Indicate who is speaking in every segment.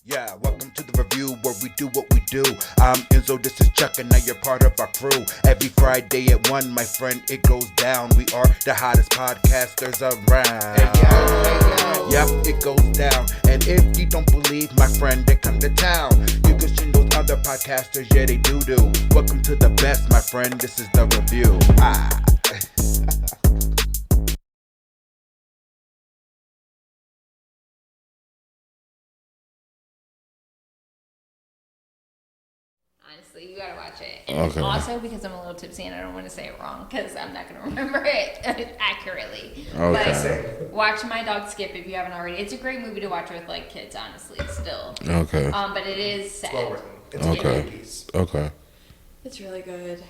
Speaker 1: Yeah, welcome to the review where we do what we do. I'm Enzo, this is Chuck, and now you're part of our crew. Every Friday at 1, my friend, it goes down. We are the hottest podcasters around. Yep, it goes down. And if you don't believe, my friend, then come to town. You can see those other podcasters, yeah, they do. Welcome to the best, my friend, this is the review.
Speaker 2: Honestly, you gotta watch it. And
Speaker 3: Okay.
Speaker 2: also because I'm a little tipsy and I don't want to say it wrong because I'm not gonna remember it accurately.
Speaker 3: Okay.
Speaker 2: But watch My Dog Skip if you haven't already. It's a great movie to watch with like kids, honestly. Still.
Speaker 3: Okay.
Speaker 2: But it is sad.
Speaker 4: Well written. It's
Speaker 3: Okay.
Speaker 4: a piece.
Speaker 3: Okay.
Speaker 2: It's really good.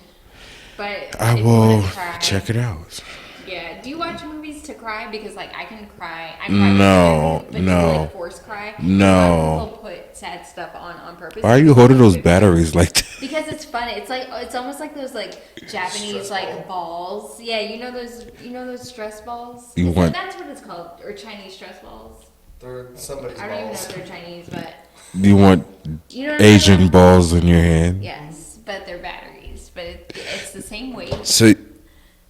Speaker 2: But
Speaker 3: I
Speaker 2: if you
Speaker 3: will
Speaker 2: wanna cry,
Speaker 3: check it out.
Speaker 2: Yeah. Do you watch movies to cry? Because like I can cry. I cry
Speaker 3: No,
Speaker 2: but
Speaker 3: no.
Speaker 2: Do you, like force cry?
Speaker 3: No.
Speaker 2: A lot of people put sad stuff on purpose.
Speaker 3: Why are you holding those batteries like that?
Speaker 2: Because it's funny. It's like it's almost like those like Japanese
Speaker 4: Stress
Speaker 2: like balls. Yeah, you know those stress balls. That's what it's called, or Chinese stress balls.
Speaker 4: They're somebody's
Speaker 2: I don't even know
Speaker 4: balls.
Speaker 2: if they're Chinese, but
Speaker 3: You want
Speaker 2: you know what
Speaker 3: Asian
Speaker 2: I'm
Speaker 3: balls in your hand?
Speaker 2: Yes, but they're batteries. But it's the same weight,
Speaker 3: So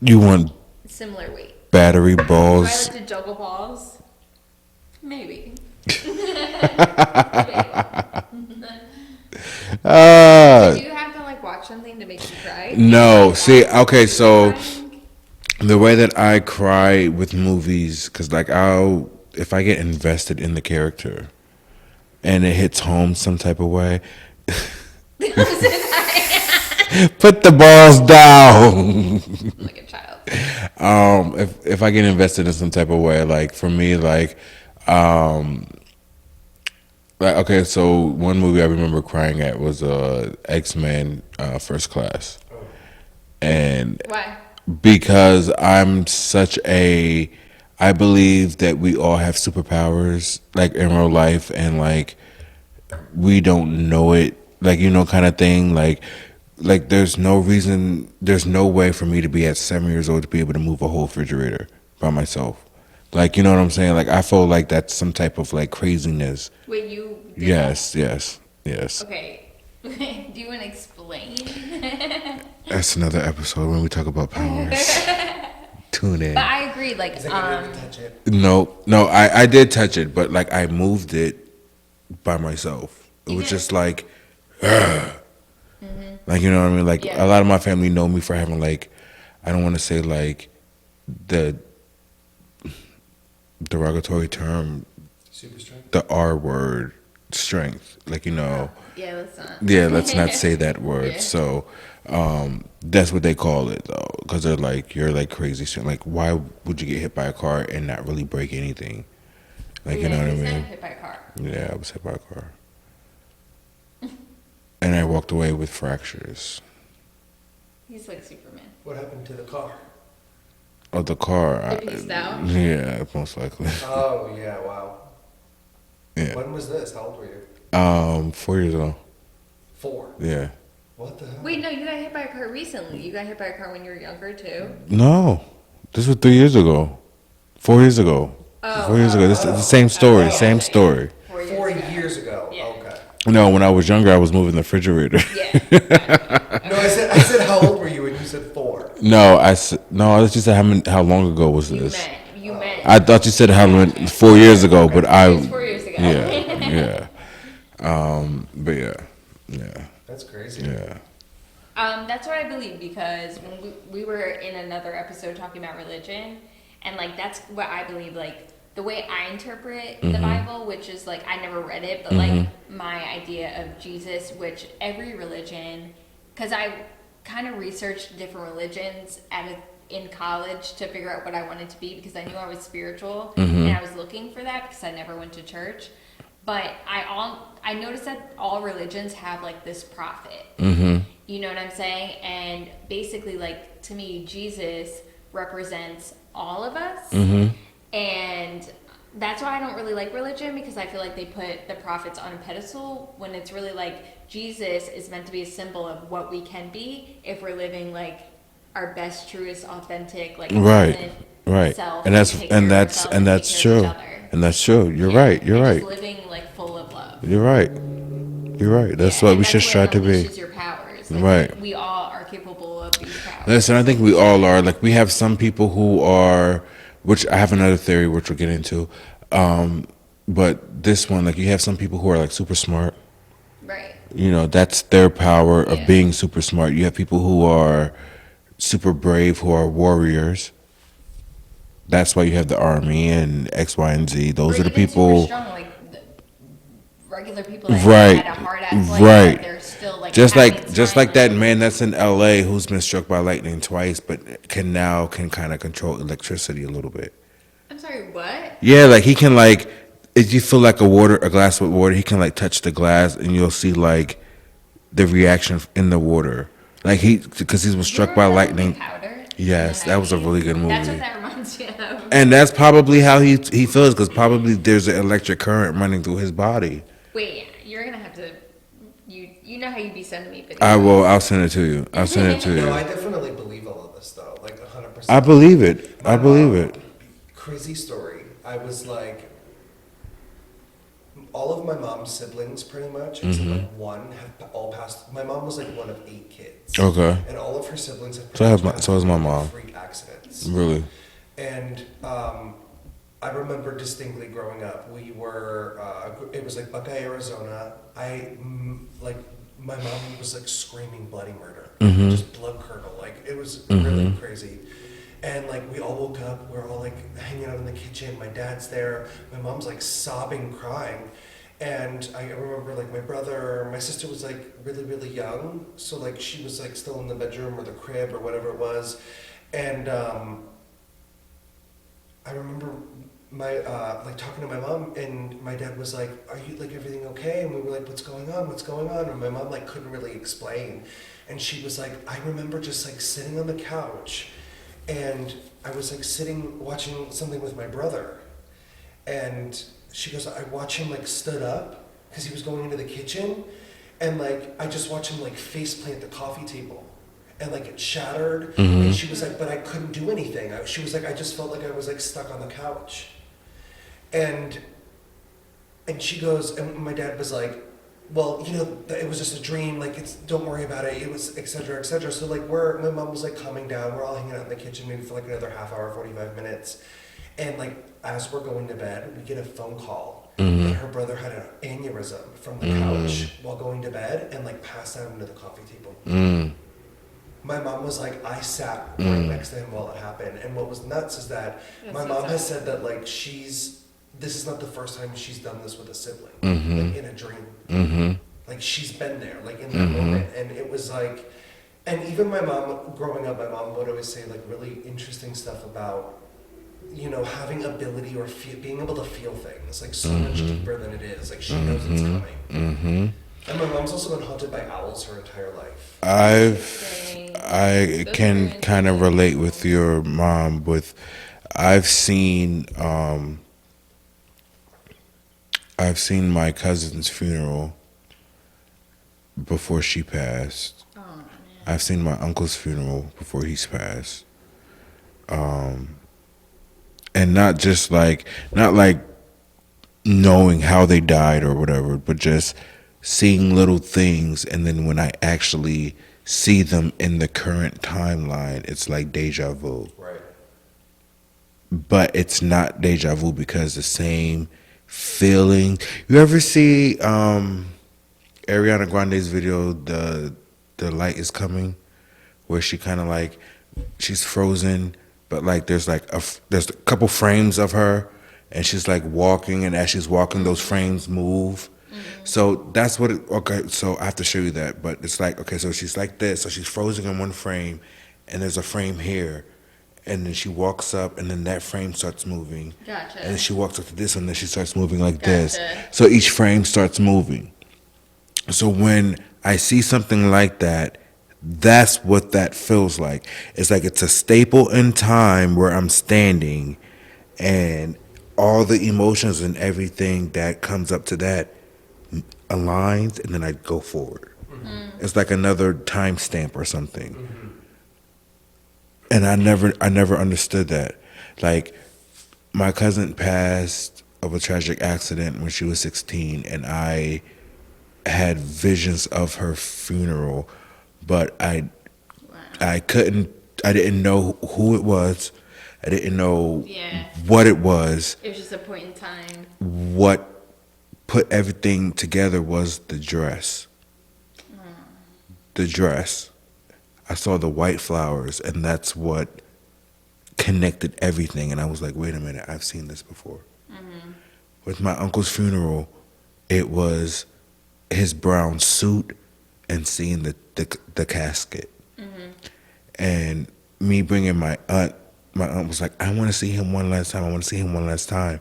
Speaker 3: you want
Speaker 2: similar weight.
Speaker 3: battery
Speaker 2: Do I
Speaker 3: balls?
Speaker 2: like to juggle balls? Maybe.
Speaker 3: Uh,
Speaker 2: Do you have to like watch something to make you cry?
Speaker 3: no. See, okay, so the way that I cry with movies, because like if I get invested in the character and it hits home some type of way, put the balls down.
Speaker 2: Like a child.
Speaker 3: If I get invested in some type of way, like for me, like okay, so one movie I remember crying at was X-Men First Class, and
Speaker 2: Why?
Speaker 3: because I believe that we all have superpowers, like in real life, and like we don't know it, like kind of thing, like there's no way for me to be at 7 years old to be able to move a whole refrigerator by myself. Like, you know what I'm saying? Like, I feel like that's some type of like craziness.
Speaker 2: Wait, you did
Speaker 3: Yes.
Speaker 2: Okay. Do you want to explain?
Speaker 3: That's another episode when we talk about powers. Tune in.
Speaker 2: But I agree. Like,
Speaker 4: Is it gonna touch it?
Speaker 3: No, I did touch it, but like I moved it by myself. It was just like, like, you know what I mean? Like
Speaker 2: Yeah.
Speaker 3: a lot of my family know me for having like, I don't want to say like the derogatory term,
Speaker 4: Super strength?
Speaker 3: the R word, strength. Like,
Speaker 2: yeah, let's not.
Speaker 3: yeah, let's not say that word.
Speaker 2: Yeah.
Speaker 3: So that's what they call it though, because they're like, you're like crazy strength. Like, why would you get hit by a car and not really break anything? Like, you know what I
Speaker 2: He's not
Speaker 3: mean?
Speaker 2: hit by a car.
Speaker 3: Yeah, I was hit by a car. And I walked away with fractures.
Speaker 2: He's like Superman.
Speaker 4: What happened to the car?
Speaker 3: Of the car.
Speaker 2: It pieced out?
Speaker 3: Yeah, most likely.
Speaker 4: Oh, yeah, wow.
Speaker 3: Yeah.
Speaker 4: When was this? How old were you?
Speaker 3: 4 years ago.
Speaker 4: 4.
Speaker 3: Yeah.
Speaker 4: What the hell?
Speaker 2: Wait, no, you got hit by a car recently. You got hit by a car when you were younger too.
Speaker 3: No, this was 3 years ago. 4 years ago. 4 years ago. This is the same story. Same story.
Speaker 4: 4 years ago.
Speaker 2: Yeah.
Speaker 4: Okay.
Speaker 3: No, when I was younger, I was moving the refrigerator.
Speaker 2: Yeah.
Speaker 4: No, I said how old were you when you said 4?
Speaker 3: No, I thought you said how long ago was this?
Speaker 2: You meant.
Speaker 3: I thought you said 4 years ago, but
Speaker 2: It was 4 years ago.
Speaker 3: yeah. But yeah.
Speaker 4: That's crazy.
Speaker 3: Yeah.
Speaker 2: That's what I believe because when we were in another episode talking about religion, and like that's what I believe. Like the way I interpret the Bible, which is like I never read it, but like my idea of Jesus, which every religion, because I kind of researched different religions in college to figure out what I wanted to be because I knew I was spiritual and I was looking for that because I never went to church. But I noticed that all religions have like this prophet. You know what I'm saying? And basically, like to me, Jesus represents all of us, and that's why I don't really like religion because I feel like they put the prophets on a pedestal when it's really like Jesus is meant to be a symbol of what we can be if we're living like our best, truest, authentic, like
Speaker 3: Right.
Speaker 2: self,
Speaker 3: And that's
Speaker 2: take care of ourselves,
Speaker 3: and
Speaker 2: take
Speaker 3: that's
Speaker 2: care of
Speaker 3: true.
Speaker 2: each other.
Speaker 3: And that's true. You're
Speaker 2: Yeah,
Speaker 3: right. You're
Speaker 2: and
Speaker 3: right.
Speaker 2: just living like full of love.
Speaker 3: You're right. You're right. That's what we should strive to be.
Speaker 2: Your powers. Like,
Speaker 3: Right.
Speaker 2: We all are capable of these powers.
Speaker 3: Listen, I think we all are. Like, we have some people who are, which I have another theory, which we'll get into. But this one, like, you have some people who are like super smart.
Speaker 2: Right.
Speaker 3: You know, that's their power of
Speaker 2: Yeah.
Speaker 3: being super smart. You have people who are super brave, who are warriors. That's why you have the army and X, Y, and Z. Those
Speaker 2: Or
Speaker 3: are the
Speaker 2: even
Speaker 3: people.
Speaker 2: super strong, like the regular people that
Speaker 3: Right.
Speaker 2: had a hard ass life,
Speaker 3: Right.
Speaker 2: but they're still like
Speaker 3: Just
Speaker 2: athletes
Speaker 3: like that
Speaker 2: finally.
Speaker 3: man that's in LA who's been struck by lightning twice, but can kind of control electricity a little bit.
Speaker 2: I'm sorry, what?
Speaker 3: Yeah, like he can like if you feel like a glass with water, he can like touch the glass and you'll see like the reaction in the water. Like because he was struck by lightning.
Speaker 2: Powder
Speaker 3: Yes,
Speaker 2: in the
Speaker 3: that was a
Speaker 2: 90s?
Speaker 3: really good movie.
Speaker 2: That's what that reminds me of.
Speaker 3: And that's probably how he feels because probably there's an electric current running through his body.
Speaker 2: Wait, you're gonna have to. You know how you be sending me videos.
Speaker 3: I will. I'll send it to you. I'll send it to
Speaker 4: No,
Speaker 3: you.
Speaker 4: I definitely believe all of this though, like 100%.
Speaker 3: I believe it. I
Speaker 4: My
Speaker 3: believe
Speaker 4: mom-
Speaker 3: it.
Speaker 4: Crazy story. I was like, all of my mom's siblings, pretty much, except
Speaker 3: Mm-hmm.
Speaker 4: like one, have all passed. My mom was like one of 8 kids.
Speaker 3: Okay.
Speaker 4: And all of her siblings have.
Speaker 3: So has
Speaker 4: pretty much
Speaker 3: so has my
Speaker 4: had
Speaker 3: mom.
Speaker 4: Freak accidents.
Speaker 3: Really.
Speaker 4: And I remember distinctly growing up. We were. It was like Buckeye, Arizona. Like my mom was like screaming bloody murder,
Speaker 3: Mm-hmm.
Speaker 4: just blood curdle. Like it was really crazy. And like we all woke up. We're all like hanging out in the kitchen. My dad's there. My mom's like sobbing, crying. And I remember like my sister was like really, really young. So like she was like still in the bedroom or the crib or whatever it was. And I remember my like talking to my mom, and my dad was like, "Are you like everything okay?" And we were like, "What's going on? What's going on?" And my mom like couldn't really explain, and she was like, "I remember just like sitting on the couch, and I was like sitting watching something with my brother, and she goes, I watched him like stood up because he was going into the kitchen, and like I just watched him like face plant the coffee table." And like it shattered, and she was like, "But I couldn't do anything." She was like, "I just felt like I was like stuck on the couch," and she goes, and my dad was like, "Well, you know, it was just a dream. Like, don't worry about it. It was et cetera, et cetera." So like, my mom was like calming down. We're all hanging out in the kitchen maybe for like another half hour, 45 minutes, and like as we're going to bed, we get a phone call that her brother had an aneurysm from the couch while going to bed and like passed out into the coffee table. My mom was like, I sat right next to him while it happened. And what was nuts is that my mom has said that like this is not the first time she's done this with a sibling, like in a dream. Like she's been there, like in that moment. And it was like, and even my mom, growing up, my mom would always say like really interesting stuff about, you know, having ability or being able to feel things like so much deeper than it is. Like she knows it's coming. And my mom's also been haunted by owls her entire life.
Speaker 3: I can kind of relate with your mom. I've seen my cousin's funeral before she passed.
Speaker 2: Oh, man.
Speaker 3: I've seen my uncle's funeral before he's passed. And not like knowing how they died or whatever, but just seeing little things, and then when I actually see them in the current timeline, it's like deja vu.
Speaker 4: Right.
Speaker 3: But it's not deja vu because the same feeling. You ever see Ariana Grande's video, the light is coming, where she kind of like she's frozen, but like there's a couple frames of her, and she's like walking, and as she's walking, those frames move. So that's what okay, so I have to show you that, but it's like, okay, so she's like this, so she's frozen in one frame, and there's a frame here, and then she walks up, and then that frame starts moving.
Speaker 2: Gotcha.
Speaker 3: And then she walks up to this one, and then she starts moving like this.
Speaker 2: Gotcha.
Speaker 3: So each frame starts moving. So when I see something like that, that's what that feels like. It's like it's a staple in time where I'm standing, and all the emotions and everything that comes up to that aligns, and then I go forward. It's like another timestamp or something. And I never understood that. Like my cousin passed of a tragic accident when she was 16, and I had visions of her funeral, but I didn't know who it was. I didn't know
Speaker 2: Yeah.
Speaker 3: what it was.
Speaker 2: It was just a point in time.
Speaker 3: What put everything together was the dress. The dress. I saw the white flowers, and that's what connected everything. And I was like, wait a minute, I've seen this before. With my uncle's funeral, it was his brown suit and seeing the casket. And me bringing my aunt was like, I want to see him one last time. I want to see him one last time.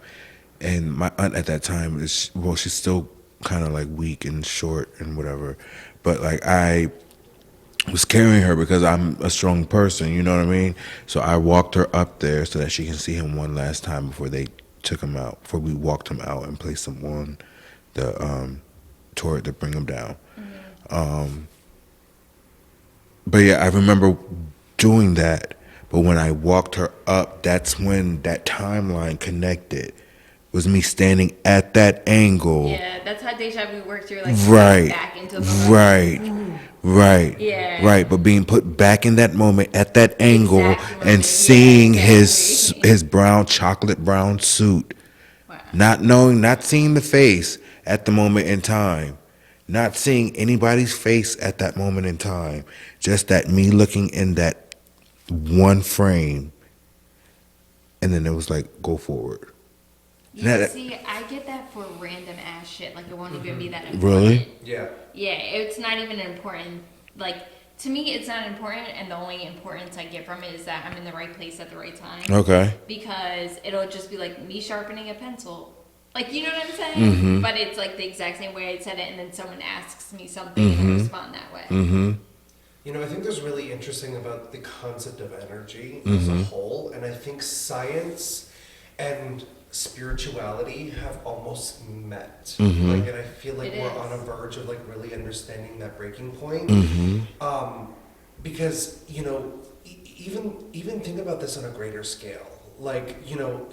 Speaker 3: And my aunt at that time she's still kind of like weak and short and whatever. But like I was carrying her because I'm a strong person, you know what I mean? So I walked her up there so that she can see him one last time before they took him out, before we walked him out and placed him on the turret to bring him down. But yeah, I remember doing that. But when I walked her up, that's when that timeline connected. Was me standing at that angle.
Speaker 2: Yeah, that's how deja vu works. You're like
Speaker 3: Right.
Speaker 2: back into the moment.
Speaker 3: Right.
Speaker 2: Yeah.
Speaker 3: Right. But being put back in that moment at that angle
Speaker 2: Exact moment,
Speaker 3: and seeing
Speaker 2: yeah,
Speaker 3: his
Speaker 2: exactly.
Speaker 3: chocolate brown suit,
Speaker 2: Wow.
Speaker 3: not seeing the face at the moment in time, not seeing anybody's face at that moment in time, just that me looking in that one frame, and then it was like, go forward.
Speaker 2: Yeah, see, I get that for random ass shit. Like, it won't even be that important.
Speaker 3: Really?
Speaker 4: Yeah.
Speaker 2: Yeah, it's not even important. Like, to me, it's not important, and the only importance I get from it is that I'm in the right place at the right time.
Speaker 3: Okay.
Speaker 2: Because it'll just be like me sharpening a pencil. Like, you know what I'm saying? But it's like the exact same way I said it, and then someone asks me something, and I respond that way.
Speaker 4: You know, I think there's really interesting about the concept of energy as a whole, and I think science and spirituality have almost met. Like, and I feel like
Speaker 2: It
Speaker 4: we're
Speaker 2: is.
Speaker 4: on a verge of like really understanding that breaking point. Because you know, even think about this on a greater scale. Like, you know,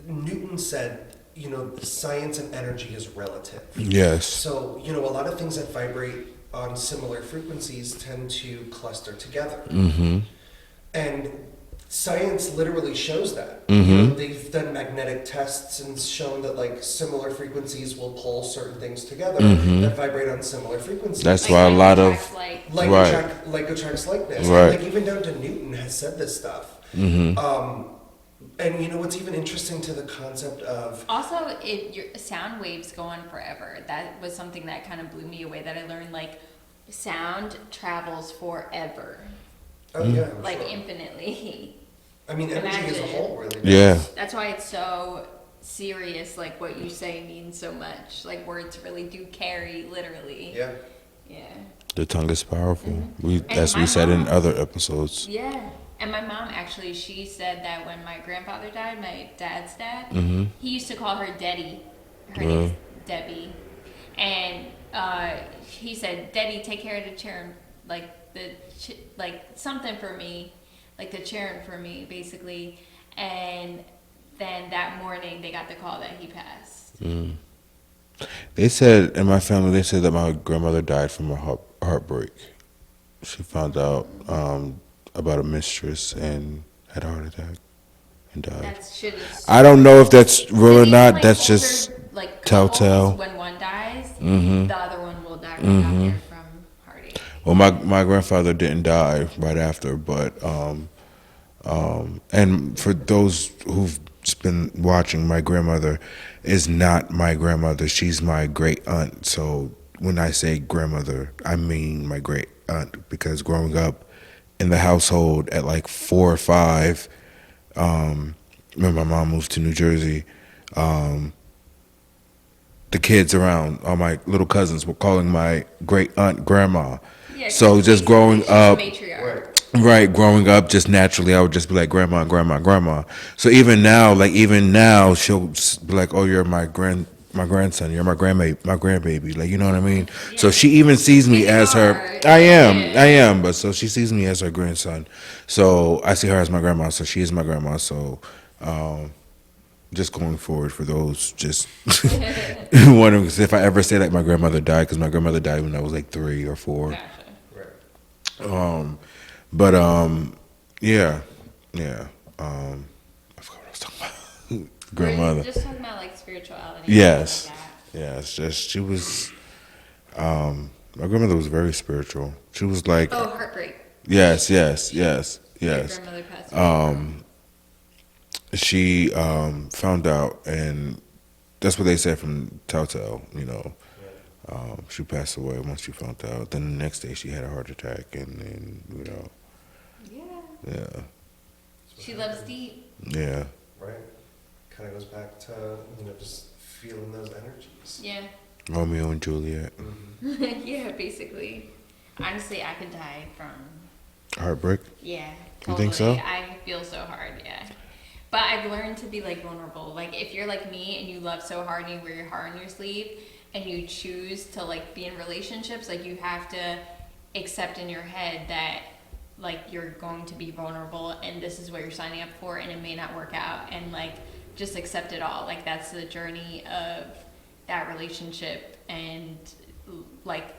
Speaker 4: Newton said, you know, science and energy is relative.
Speaker 3: Yes.
Speaker 4: So, you know, a lot of things that vibrate on similar frequencies tend to cluster together. And science literally shows that. You know, they've done magnetic tests and shown that like similar frequencies will pull certain things together that vibrate on similar frequencies.
Speaker 3: That's why a lot of
Speaker 2: Like,
Speaker 4: Like attracts likeness.
Speaker 3: Right.
Speaker 4: Like even down to Newton has said this stuff. And you know what's even interesting to the concept of
Speaker 2: also, your sound waves go on forever. That was something that kind of blew me away. That I learned, like, sound travels forever, like
Speaker 4: sure.
Speaker 2: infinitely.
Speaker 4: I mean, energy as a
Speaker 2: Imagine.
Speaker 4: whole really does.
Speaker 3: Yeah.
Speaker 2: That's why it's so serious. Like, what you say means so much. Like, words really do carry, literally.
Speaker 4: Yeah.
Speaker 2: Yeah.
Speaker 3: The tongue is powerful.
Speaker 2: And
Speaker 3: As
Speaker 2: my
Speaker 3: we said in
Speaker 2: mom-
Speaker 3: other episodes.
Speaker 2: Yeah. And my mom, actually, she said that when my grandfather died, my dad's dad, he used to call her Deddy. Her name's Debbie. And he said, Deddy, take care of the chair, like, like something for me, like the chair for me, basically. And then that morning, they got the call that he passed.
Speaker 3: They said, in my family, they said that my grandmother died from a heartbreak. She found out about a mistress and had a heart attack and died.
Speaker 2: That shit is.
Speaker 3: I don't know if that's real or
Speaker 2: Even,
Speaker 3: not.
Speaker 2: like,
Speaker 3: That's
Speaker 2: older,
Speaker 3: just
Speaker 2: like,
Speaker 3: telltale.
Speaker 2: couples, when one dies, the other one will die right after from heartache.
Speaker 3: Well, my grandfather didn't die right after, but and for those who've been watching, my grandmother is not my grandmother. She's my great aunt. So when I say grandmother, I mean my great aunt, because growing up in the household at like 4 or 5, when my mom moved to New Jersey, the kids around, all my little cousins, were calling my great aunt grandma.
Speaker 2: Yeah,
Speaker 3: So
Speaker 2: 'cause
Speaker 3: just
Speaker 2: basically
Speaker 3: growing
Speaker 2: she's a
Speaker 3: up,
Speaker 2: matriarch.
Speaker 3: right, growing up, just naturally, I would just be like, grandma, grandma, grandma. So even now, she'll be like, oh, you're my grandson, you're my grandbaby, like, you know what I mean? So she even sees me
Speaker 2: You
Speaker 3: as her.
Speaker 2: are,
Speaker 3: I
Speaker 2: yeah.
Speaker 3: am, but so she sees me as her grandson. So I see her as my grandma, so she is my grandma. So just going forward for those just wondering, 'cause if I ever say like my grandmother died, because my grandmother died when I was like 3 or 4.
Speaker 2: Gotcha.
Speaker 4: Right.
Speaker 3: But yeah. I forgot what I was talking about. Grandmother.
Speaker 2: We're just talking about like spirituality.
Speaker 3: Yes.
Speaker 2: And stuff
Speaker 3: Yes. Just she was. My grandmother was very spiritual. She was like.
Speaker 2: like that. Oh, heartbreak.
Speaker 3: Yes.
Speaker 2: My grandmother passed away.
Speaker 3: She found out, and that's what they said from Telltale. She passed away once she found out. Then the next day she had a heart attack, and then yeah.
Speaker 2: She loves deep.
Speaker 3: Yeah.
Speaker 4: Right. Kind of goes back to, just feeling those energies.
Speaker 2: Yeah.
Speaker 3: Romeo and Juliet.
Speaker 4: Mm-hmm.
Speaker 2: Yeah, basically. Honestly, I could die from.
Speaker 3: Heartbreak.
Speaker 2: Yeah.
Speaker 3: You think so?
Speaker 2: I feel so hard. Yeah. But I've learned to be like vulnerable. Like if you're like me and you love so hard and you wear your heart on your sleeve and you choose to like be in relationships, like you have to accept in your head that like you're going to be vulnerable and this is what you're signing up for and it may not work out, and like just accept it all. Like that's the journey of that relationship, and like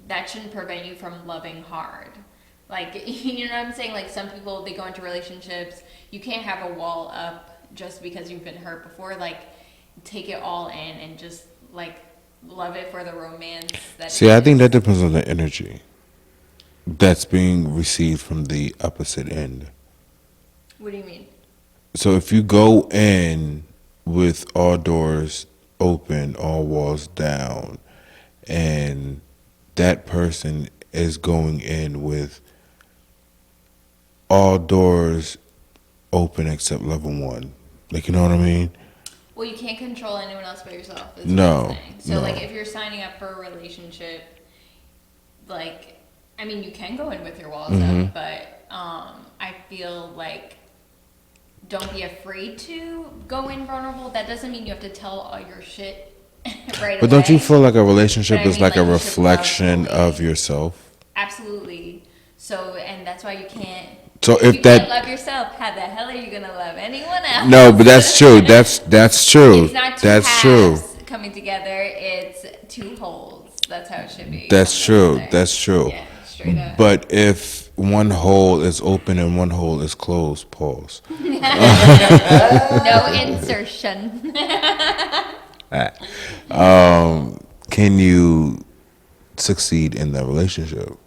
Speaker 2: that shouldn't prevent you from loving hard. Like, you know what I'm saying? Like some people, they go into relationships, you can't have a wall up just because you've been hurt before. Like take it all in and just like love it for the romance.
Speaker 3: See, I think that depends on the energy that's being received from the opposite end.
Speaker 2: What do you mean?
Speaker 3: So if you go in with all doors open, all walls down, and that person is going in with all doors open except level 1, like, you know what I mean?
Speaker 2: Well, you can't control anyone else but yourself. Is
Speaker 3: No,
Speaker 2: what I'm saying. So
Speaker 3: no.
Speaker 2: like if you're signing up for a relationship, like, I mean, you can go in with your walls up, but I feel like don't be afraid to go in vulnerable. That doesn't mean you have to tell all your shit right away.
Speaker 3: But don't you feel like a relationship
Speaker 2: But I
Speaker 3: is
Speaker 2: mean,
Speaker 3: like a
Speaker 2: like, you should
Speaker 3: reflection
Speaker 2: love fully.
Speaker 3: of yourself?
Speaker 2: Absolutely. So, and that's why you can't.
Speaker 3: So
Speaker 2: if
Speaker 3: if
Speaker 2: you
Speaker 3: that-
Speaker 2: can't love yourself, how the hell are you gonna love anyone else?
Speaker 3: No, but that's true. That's true.
Speaker 2: It's not two
Speaker 3: That's true.
Speaker 2: halves coming together. It's two wholes. That's how it should be.
Speaker 3: That's true. That's true.
Speaker 2: Yeah, straight up.
Speaker 3: But if one hole is open and one hole is closed, pause.
Speaker 2: No insertion.
Speaker 3: Can you succeed in that relationship?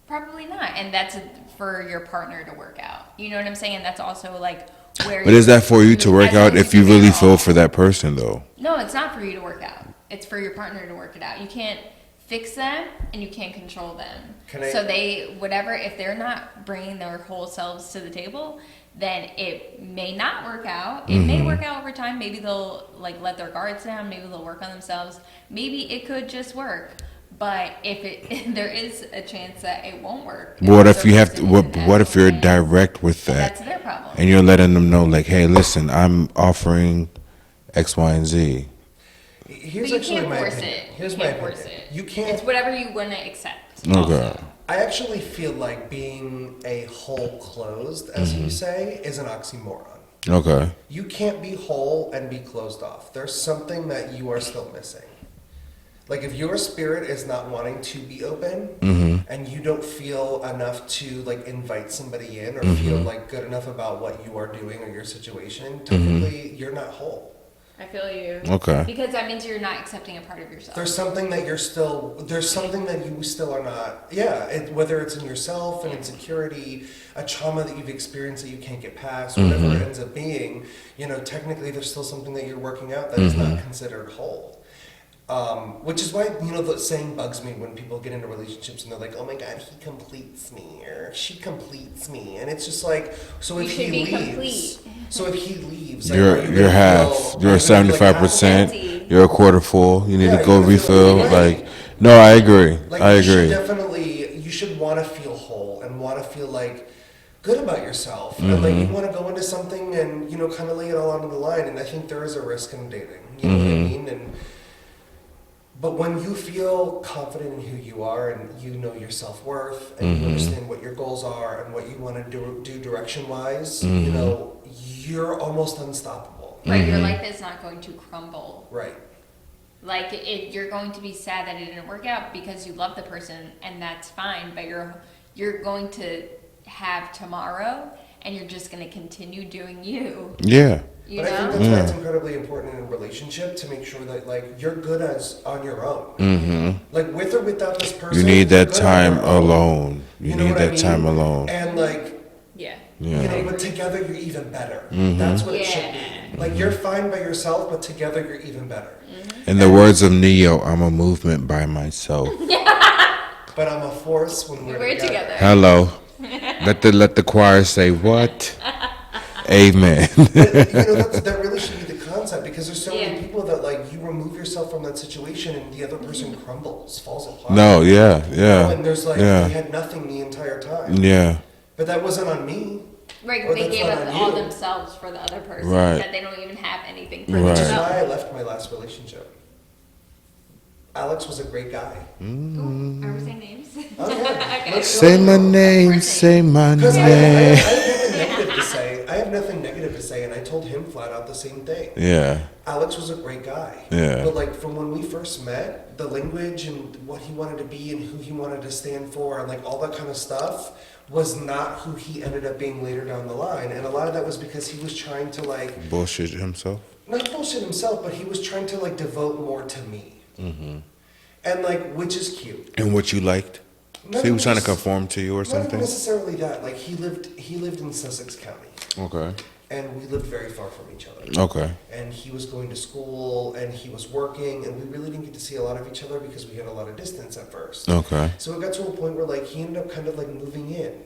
Speaker 2: Probably not, and that's for your partner to work out. You know what I'm saying? And that's also like where.
Speaker 3: But is that for you to work
Speaker 2: as
Speaker 3: out
Speaker 2: long as
Speaker 3: if you
Speaker 2: give
Speaker 3: really
Speaker 2: it
Speaker 3: feel
Speaker 2: all.
Speaker 3: for that person, though?
Speaker 2: No, it's not for you to work out. It's for your partner to work it out. You can't fix them and you can't control them. So if they're not bringing their whole selves to the table, then it may not work out. It may work out over time. Maybe they'll like let their guards down. Maybe they'll work on themselves. Maybe it could just work. But if there is a chance that it won't work.
Speaker 3: What if you have to? What if you're direct with that?
Speaker 2: That's their problem.
Speaker 3: And you're letting them know, like, hey, listen, I'm offering X, Y, and Z.
Speaker 4: Here's
Speaker 2: But you
Speaker 4: actually
Speaker 2: can't
Speaker 4: my
Speaker 2: force
Speaker 4: opinion.
Speaker 2: it.
Speaker 4: Here's
Speaker 2: You
Speaker 4: my
Speaker 2: can't
Speaker 4: opinion.
Speaker 2: force it.
Speaker 4: You can't.
Speaker 2: It's whatever you want to accept.
Speaker 3: Okay.
Speaker 2: also.
Speaker 4: I actually feel like being a whole closed, as you say, is an oxymoron.
Speaker 3: Okay.
Speaker 4: You can't be whole and be closed off. There's something that you are still missing. Like if your spirit is not wanting to be open and you don't feel enough to like invite somebody in or feel like good enough about what you are doing or your situation, technically you're not whole.
Speaker 2: I feel you.
Speaker 3: Okay.
Speaker 2: Because that means you're not accepting a part of yourself.
Speaker 4: There's something that you still are not, whether it's in yourself, an insecurity, a trauma that you've experienced that you can't get past, whatever it ends up being, technically there's still something that you're working out that is not considered whole. Which is why, the saying bugs me when people get into relationships and they're like, oh my God, he completes me or she completes me. And it's just like, so if he leaves, like,
Speaker 3: You're half. You're 75%. You're a quarter full. You need to go refill. Like, no, I agree.
Speaker 4: Like,
Speaker 3: I agree.
Speaker 4: You should want to feel whole and want to feel like good about yourself. And like you want to go into something and, kind of lay it all onto the line. And I think there is a risk in dating. You know what I mean? But when you feel confident in who you are and you know your self-worth and you understand what your goals are and what you want to do direction-wise, you're almost unstoppable.
Speaker 2: but your life is not going to crumble.
Speaker 4: Right.
Speaker 2: Like you're going to be sad that it didn't work out because you love the person, and that's fine. But you're going to have tomorrow, and you're just going to continue doing you.
Speaker 3: Yeah.
Speaker 2: You
Speaker 4: But
Speaker 2: know?
Speaker 4: I think that's why it's incredibly important in a relationship to make sure that like you're good as on your own.
Speaker 3: Mm-hmm.
Speaker 4: Like with or without this person.
Speaker 3: You need
Speaker 4: you're
Speaker 3: that
Speaker 4: good on
Speaker 3: time
Speaker 4: your own.
Speaker 3: alone. You
Speaker 4: know
Speaker 3: need
Speaker 4: what I
Speaker 3: that
Speaker 4: mean?
Speaker 3: time alone.
Speaker 4: And like,
Speaker 2: Yeah.
Speaker 3: Yeah.
Speaker 4: you know, but together you're even better.
Speaker 3: Mm-hmm.
Speaker 4: That's what it should
Speaker 2: Yeah.
Speaker 4: be. Like you're fine by yourself, but together you're even better.
Speaker 3: In the words of Neo, I'm a movement by myself.
Speaker 4: But I'm a force when
Speaker 2: We're together.
Speaker 3: Hello. Let the choir say what? Amen.
Speaker 4: But, that really should be the concept because there's so
Speaker 2: Yeah.
Speaker 4: many people that like you remove yourself from that situation and the other person crumbles, falls apart.
Speaker 3: No, yeah,
Speaker 4: You know,
Speaker 3: yeah.
Speaker 4: and there's like
Speaker 3: Yeah.
Speaker 4: they had nothing the entire time.
Speaker 3: Yeah.
Speaker 4: But that wasn't on me.
Speaker 2: Right,
Speaker 4: Or
Speaker 2: they
Speaker 4: that's
Speaker 2: gave
Speaker 4: not
Speaker 2: up
Speaker 4: on
Speaker 2: all
Speaker 4: you.
Speaker 2: themselves for the other person.
Speaker 3: Right.
Speaker 2: That they don't even have anything for
Speaker 3: Right.
Speaker 4: Which is
Speaker 2: themselves.
Speaker 4: why I left my last relationship. Alex was a great guy.
Speaker 2: Ooh, are we saying names?
Speaker 4: Oh, yeah.
Speaker 2: Okay.
Speaker 4: Let's
Speaker 3: Say
Speaker 4: go.
Speaker 3: my name, say my
Speaker 4: Because I
Speaker 3: name.
Speaker 4: have nothing negative to say. I have nothing negative to say, and I told him flat out the same thing.
Speaker 3: Yeah.
Speaker 4: Alex was a great guy.
Speaker 3: Yeah.
Speaker 4: But like from when we first met, the language and what he wanted to be and who he wanted to stand for and like all that kind of stuff was not who he ended up being later down the line. And a lot of that was because he was trying to like
Speaker 3: Bullshit himself.
Speaker 4: not bullshit himself, but he was trying to like devote more to me.
Speaker 3: Mm-hmm.
Speaker 4: And like which is cute.
Speaker 3: And what you liked? So he was trying to conform to you or
Speaker 4: Not even
Speaker 3: something?
Speaker 4: necessarily that. Like he lived in Sussex County.
Speaker 3: Okay.
Speaker 4: And we lived very far from each other.
Speaker 3: Okay.
Speaker 4: And he was going to school and he was working and we really didn't get to see a lot of each other because we had a lot of distance at first.
Speaker 3: Okay.
Speaker 4: So it got to a point where like he ended up kind of like moving in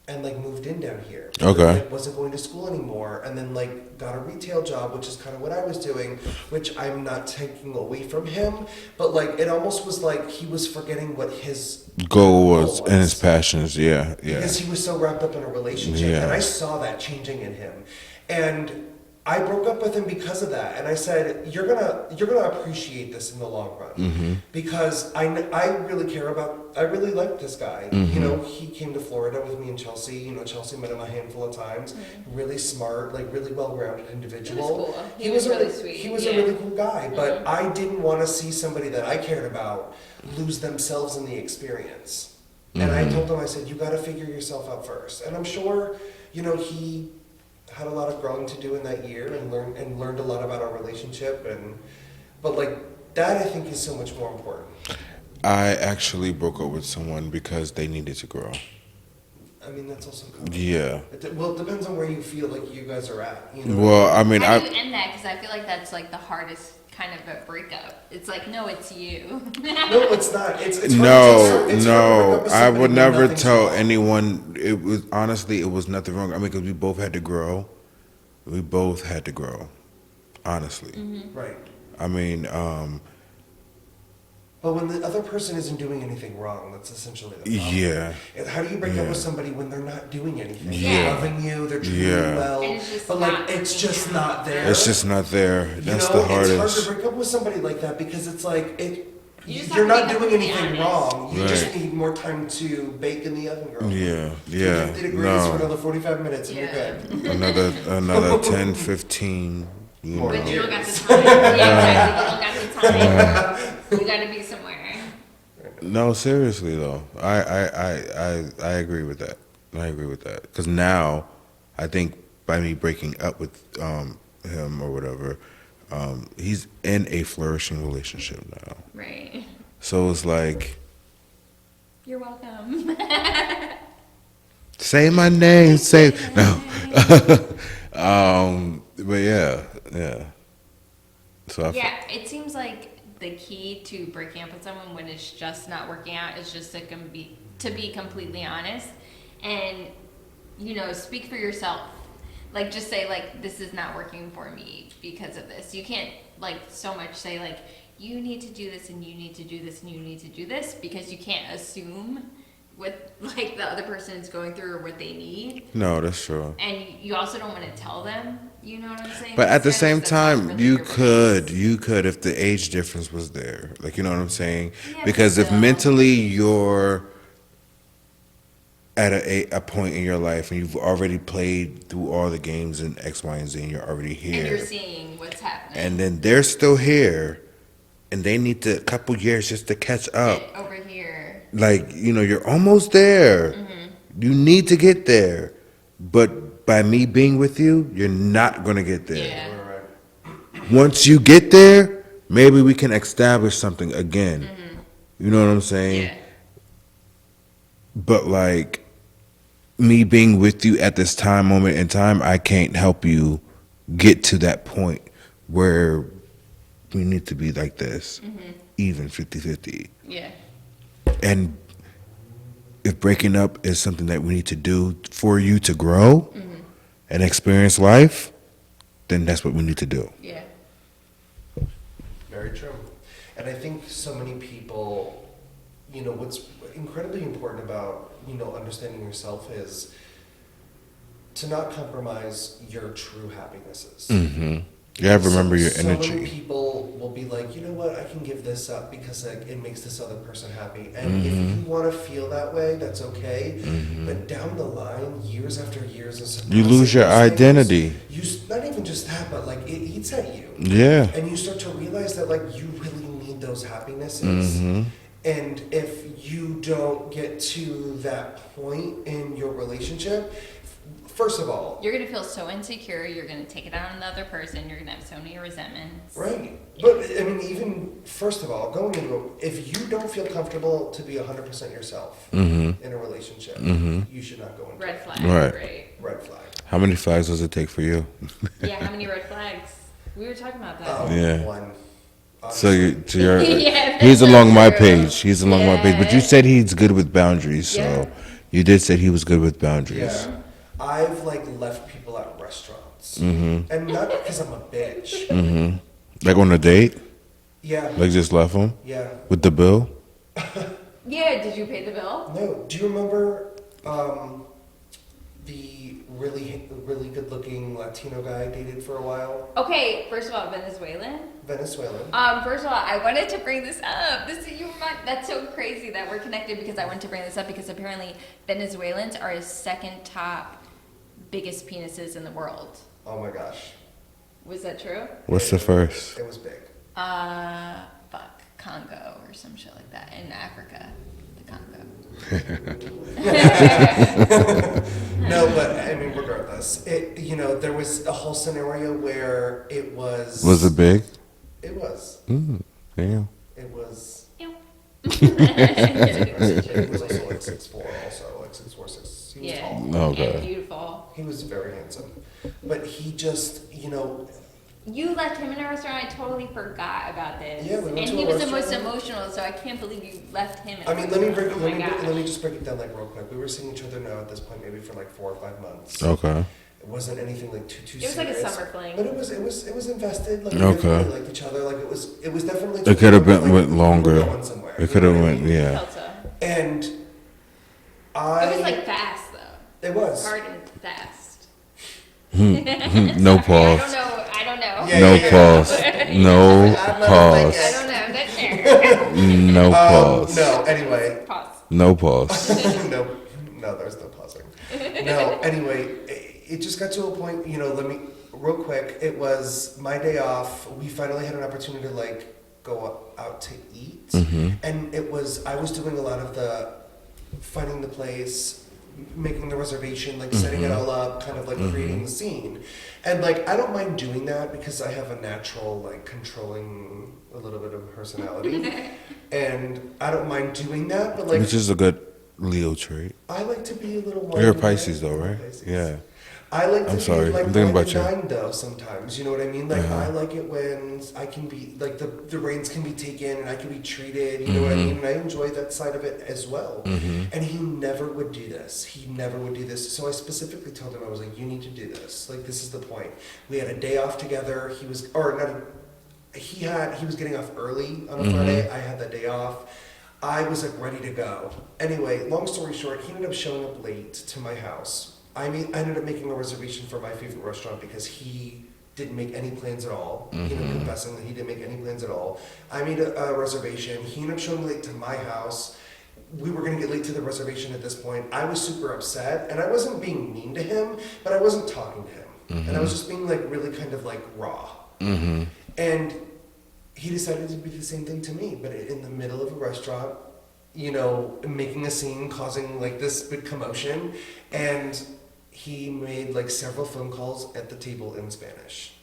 Speaker 4: and like moved in down here.
Speaker 3: Okay.
Speaker 4: And, like, wasn't going to school anymore and then like got a retail job, which is kind of what I was doing, which I'm not taking away from him, but like it almost was like he was forgetting what his
Speaker 3: Goal was and his passions. Yeah. Yeah.
Speaker 4: because he was so wrapped up in a relationship,
Speaker 3: Yeah.
Speaker 4: and I saw that changing in him, and I broke up with him because of that. And I said, "You're gonna appreciate this in the long run,
Speaker 3: Mm-hmm.
Speaker 4: because I really care about. I really like this guy.
Speaker 3: Mm-hmm.
Speaker 4: You know, he came to Florida with me and Chelsea. You know, Chelsea met him a handful of times. Really smart, like really well-rounded individual.
Speaker 2: cool. He was really sweet,
Speaker 4: He was
Speaker 2: yeah.
Speaker 4: a really cool guy, but I didn't want to see somebody that I cared about lose themselves in the experience. And I told him, I said, you got to figure yourself out first. And I'm sure, you know, he had a lot of growing to do in that year and learned a lot about our relationship. But like that, I think is so much more important.
Speaker 3: I actually broke up with someone because they needed to grow.
Speaker 4: I mean, that's also cool.
Speaker 3: Yeah.
Speaker 4: Well, it depends on where you feel like you guys are at. You know?
Speaker 3: Well, I mean,
Speaker 2: How do you end that? Because I feel like that's like the hardest kind of a breakup. It's like, no, it's you.
Speaker 4: No, it's not. It's hard
Speaker 3: no,
Speaker 4: to, it's hard to break
Speaker 3: no.
Speaker 4: up with
Speaker 3: I
Speaker 4: somebody
Speaker 3: would
Speaker 4: when
Speaker 3: never
Speaker 4: nothing's
Speaker 3: tell
Speaker 4: wrong.
Speaker 3: anyone. It was honestly, it was nothing wrong. I mean, because we both had to grow. We both had to grow. Honestly,
Speaker 4: Right.
Speaker 3: I mean,
Speaker 4: But when the other person isn't doing anything wrong, that's essentially the problem.
Speaker 3: yeah,
Speaker 4: And how do you break up
Speaker 3: Yeah.
Speaker 4: with somebody when they're not doing anything?
Speaker 3: Yeah.
Speaker 4: They're loving you, they're treating
Speaker 3: Yeah.
Speaker 4: you well,
Speaker 2: And it's just
Speaker 4: but
Speaker 2: not
Speaker 4: like it's
Speaker 2: working
Speaker 4: just
Speaker 2: out.
Speaker 4: not there.
Speaker 3: it's just not there.
Speaker 4: You
Speaker 3: That's
Speaker 4: know,
Speaker 3: the hardest.
Speaker 4: It's hard to break up with somebody like that because it's like
Speaker 2: You just
Speaker 4: you're
Speaker 2: have to
Speaker 4: not
Speaker 2: be
Speaker 4: doing
Speaker 2: completely
Speaker 4: anything
Speaker 2: honest.
Speaker 4: wrong. You just
Speaker 3: Right.
Speaker 4: need more time to bake in the oven, girl.
Speaker 3: Yeah,
Speaker 4: 50
Speaker 3: yeah,
Speaker 4: degrees for
Speaker 3: no.
Speaker 4: another 45 minutes and
Speaker 2: Yeah.
Speaker 4: you're good.
Speaker 3: Another 10, 15. You
Speaker 4: More
Speaker 3: know.
Speaker 2: But you don't got the
Speaker 4: Years.
Speaker 2: time. Yeah, exactly. You don't got the time. You got to be somewhere.
Speaker 3: No, seriously though, I agree with that. I agree with that because now, I think by me breaking up with him or whatever, he's in a flourishing relationship now.
Speaker 2: Right.
Speaker 3: So it's like,
Speaker 2: You're welcome.
Speaker 3: say my name, say no. But yeah. So
Speaker 2: Yeah, it seems like the key to breaking up with someone when it's just not working out is just to be completely honest and, you know, speak for yourself. Like, just say, like, this is not working for me because of this. You can't, like, so much say, like, you need to do this and you need to do this and you need to do this because you can't assume what, like, the other person is going through or what they need.
Speaker 3: No, that's true.
Speaker 2: And you also don't want to tell them, you know what I'm saying?
Speaker 3: But at the
Speaker 2: Because
Speaker 3: same
Speaker 2: that's not
Speaker 3: time,
Speaker 2: really
Speaker 3: you
Speaker 2: your place.
Speaker 3: could if the age difference was there. Like, you know what I'm saying?
Speaker 2: Yeah,
Speaker 3: Because
Speaker 2: but
Speaker 3: if
Speaker 2: still.
Speaker 3: mentally you're at a point in your life and you've already played through all the games in X, Y, and Z and you're already here.
Speaker 2: And you're seeing what's happening.
Speaker 3: And then they're still here and they need to, a couple years just to catch up.
Speaker 2: Get over here.
Speaker 3: Like, you're almost there.
Speaker 2: Mm-hmm.
Speaker 3: You need to get there. But by me being with you, you're not going to get there.
Speaker 2: Yeah.
Speaker 3: Once you get there, maybe we can establish something again.
Speaker 2: Mm-hmm.
Speaker 3: You know what I'm saying?
Speaker 2: Yeah.
Speaker 3: But like me being with you at this moment in time, I can't help you get to that point where we need to be like this, even 50-50.
Speaker 2: Yeah.
Speaker 3: And if breaking up is something that we need to do for you to grow and experience life, then that's what we need to do.
Speaker 2: Yeah.
Speaker 4: Very true. And I think so many people, what's incredibly important about, understanding yourself is to not compromise your true happinesses.
Speaker 3: Mm-hmm. You have to remember your
Speaker 4: So many
Speaker 3: energy.
Speaker 4: people will be like, you know what, I can give this up because it makes this other person happy. And if you want to feel that way, that's okay. But down the line, years after years of suppressing
Speaker 3: You lose your
Speaker 4: those things,
Speaker 3: identity.
Speaker 4: not even just that, but like it eats at you.
Speaker 3: Yeah.
Speaker 4: And you start to realize that like you really need those happinesses. And if you don't get to that point in your relationship, first of all,
Speaker 2: You're gonna feel so insecure. You're gonna take it out on another person. You're gonna have so many resentments.
Speaker 4: right. But I mean, even first of all, going into if you don't feel comfortable to be 100% yourself in a relationship, you should not go into
Speaker 2: Red
Speaker 4: it.
Speaker 2: flag.
Speaker 3: Right.
Speaker 4: Red flag.
Speaker 3: How many flags does it take for you?
Speaker 2: Yeah. How many red flags? We were talking about that.
Speaker 4: Oh,
Speaker 3: Yeah.
Speaker 4: one.
Speaker 3: So you're
Speaker 2: Yeah,
Speaker 3: he's
Speaker 2: that's
Speaker 3: along
Speaker 2: so
Speaker 3: my
Speaker 2: true.
Speaker 3: page. He's along my page. But you
Speaker 2: Yeah.
Speaker 3: said he's good with boundaries. So
Speaker 2: Yeah.
Speaker 3: you did say he was good with boundaries.
Speaker 4: Yeah. I've like left people at restaurants. And not because I'm a bitch.
Speaker 3: Like on a date?
Speaker 4: Yeah.
Speaker 3: Like just left him?
Speaker 4: Yeah.
Speaker 3: With the bill?
Speaker 2: Yeah. Did you pay the bill?
Speaker 4: No. Do you remember the really good looking Latino guy I dated for a while?
Speaker 2: Okay. First of all, Venezuelan.
Speaker 4: Venezuelan.
Speaker 2: First of all, I wanted to bring this up. That's so crazy that we're connected because I wanted to bring this up because apparently Venezuelans are his second top biggest penises in the world.
Speaker 4: Oh my gosh.
Speaker 2: Was that true?
Speaker 3: What's the first?
Speaker 4: It was big.
Speaker 2: Congo or some shit like that in Africa. The Congo.
Speaker 4: No, but I mean, regardless, there was a whole scenario where it was.
Speaker 3: Was it big?
Speaker 4: It was.
Speaker 3: Damn.
Speaker 4: It was.
Speaker 2: Ew.
Speaker 4: He was also like 6'4", also like 6'4", 6. He was
Speaker 2: Yeah.
Speaker 4: tall.
Speaker 3: Okay.
Speaker 2: And beautiful.
Speaker 4: He was very handsome, but he just,
Speaker 2: You left him in a restaurant. I totally forgot about this.
Speaker 4: Yeah, we went
Speaker 2: and
Speaker 4: to
Speaker 2: he
Speaker 4: a
Speaker 2: was the most
Speaker 4: restaurant.
Speaker 2: emotional, so I can't believe you left him. In
Speaker 4: I mean, let me
Speaker 2: gosh.
Speaker 4: just break it down like real quick. We were seeing each other now at this point maybe for like 4 or 5 months.
Speaker 3: Okay.
Speaker 4: It wasn't anything like too
Speaker 2: It was like a
Speaker 4: serious,
Speaker 2: summer fling.
Speaker 4: but it was invested. Like
Speaker 3: Okay.
Speaker 4: we really liked each other. Like it was definitely.
Speaker 3: It could have been
Speaker 4: like,
Speaker 3: went
Speaker 4: we were
Speaker 3: longer.
Speaker 4: going somewhere,
Speaker 3: It
Speaker 4: you
Speaker 3: could
Speaker 4: know
Speaker 3: have
Speaker 4: what I
Speaker 3: went,
Speaker 4: mean?
Speaker 3: yeah.
Speaker 2: Felt so.
Speaker 4: And
Speaker 2: It
Speaker 4: I.
Speaker 2: was like fast though.
Speaker 4: It was.
Speaker 2: Hard and fast.
Speaker 3: No pause.
Speaker 2: I don't know.
Speaker 4: Yeah,
Speaker 3: No
Speaker 4: yeah, yeah.
Speaker 3: pause. No
Speaker 4: I'm not like
Speaker 3: pause.
Speaker 2: I don't know. That's fair.
Speaker 3: No pause.
Speaker 4: No. Anyway.
Speaker 2: Pause.
Speaker 3: No pause.
Speaker 4: no, there's no pausing. No, anyway, it just got to a point, real quick, it was my day off. We finally had an opportunity to like go out to eat. And I was doing a lot of the finding the place, making the reservation, like setting it all up, kind of like creating the scene. And like, I don't mind doing that because I have a natural, like controlling a little bit of personality. And I don't mind doing that, but like,
Speaker 3: Which is a good Leo trait.
Speaker 4: I like to be a little more.
Speaker 3: You're a Pisces though, right?
Speaker 4: Pisces.
Speaker 3: Yeah.
Speaker 4: I like to
Speaker 3: I'm
Speaker 4: be
Speaker 3: sorry,
Speaker 4: like
Speaker 3: I'm thinking
Speaker 4: one
Speaker 3: about
Speaker 4: to
Speaker 3: you.
Speaker 4: nine though sometimes. You know what I mean? Like I like it when I can be like the reins can be taken and I can be treated. You know what I mean? And I enjoy that side of it as well. And he never would do this. He never would do this. So I specifically told him, I was like, you need to do this. Like this is the point. We had a day off together. He was getting off early on a Friday. I had that day off. I was like ready to go. Anyway, long story short, he ended up showing up late to my house. I ended up making a reservation for my favorite restaurant because he didn't make any plans at all. Confessing that he didn't make any plans at all. I made a reservation. He ended up showing me late to my house. we were going to get late to the reservation at this point. I was super upset, and I wasn't being mean to him, but I wasn't talking to him. And I was just being like really kind of like raw. And he decided to do the same thing to me, but in the middle of a restaurant, you know, making a scene, causing like this big commotion. And he made like several phone calls at the table in Spanish.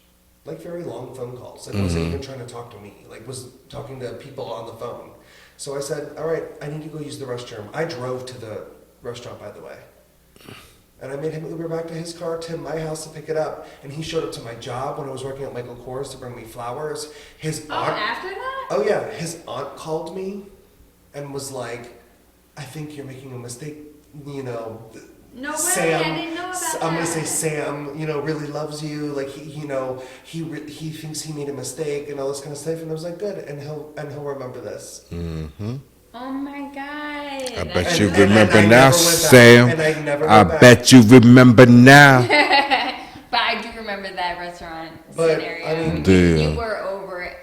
Speaker 4: Like very long phone calls. Like wasn't even trying to talk to me. Like was talking to people on the phone. So I said, all right, I need to go use the restroom. I drove to the restaurant, by the way. And I made him Uber back to his car to my house to pick it up. And he showed up to my job when I was working at Michael Kors to bring me flowers. His aunt,
Speaker 2: after that?
Speaker 4: oh yeah, his aunt called me and was like, I think you're making a mistake, you know.
Speaker 2: No way,
Speaker 4: Sam,
Speaker 2: I didn't know about that.
Speaker 4: I'm gonna say Sam, you know, really loves you. Like he, you know, he thinks he made a mistake and all this kind of stuff. And I was like, good, and he'll remember this.
Speaker 2: Oh my god.
Speaker 3: I bet
Speaker 4: And-
Speaker 3: you
Speaker 4: and-
Speaker 3: remember
Speaker 4: and I
Speaker 3: now,
Speaker 4: never went back.
Speaker 3: Sam.
Speaker 4: And I never
Speaker 3: I
Speaker 4: went back.
Speaker 3: bet you remember now.
Speaker 2: But I do remember that restaurant
Speaker 4: But,
Speaker 2: scenario.
Speaker 4: I mean-
Speaker 3: Yeah.
Speaker 2: You were over it.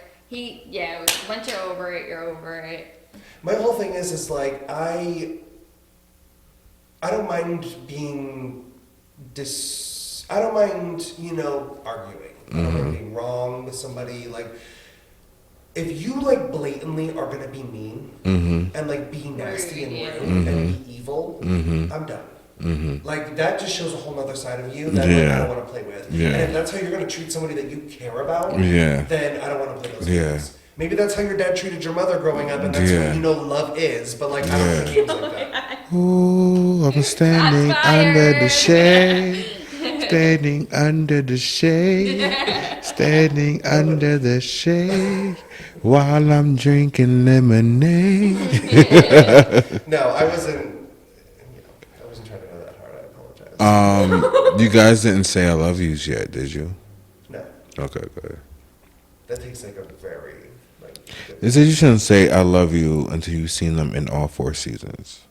Speaker 2: Once you're over it, you're over it.
Speaker 4: My whole thing is like I don't mind being I don't mind, you know, arguing. I don't mind being wrong with somebody. Like, if you like blatantly are gonna be mean and like be nasty and rude and be evil, I'm done. Like that just shows a whole other side of you that like, I don't want to play with.
Speaker 3: Yeah.
Speaker 4: And if that's how you're gonna treat somebody that you care about,
Speaker 3: Yeah.
Speaker 4: then I don't want to play those
Speaker 3: Yeah.
Speaker 4: games. Maybe that's how your dad treated your mother growing up, and that's
Speaker 3: Yeah.
Speaker 4: what you know love is. But like, I don't play games like that.
Speaker 3: Ooh, I'm standing
Speaker 2: Shots
Speaker 3: under the
Speaker 2: fired.
Speaker 3: shade. Standing under the shade. Standing under the shade. While I'm drinking lemonade.
Speaker 4: No, I wasn't. You know, I wasn't trying to go that hard. I apologize.
Speaker 3: You guys didn't say I love yous yet, did you?
Speaker 4: No,
Speaker 3: Okay, good.
Speaker 4: that takes like a very like.
Speaker 3: They said you shouldn't say I love you until you've seen them in all 4 seasons.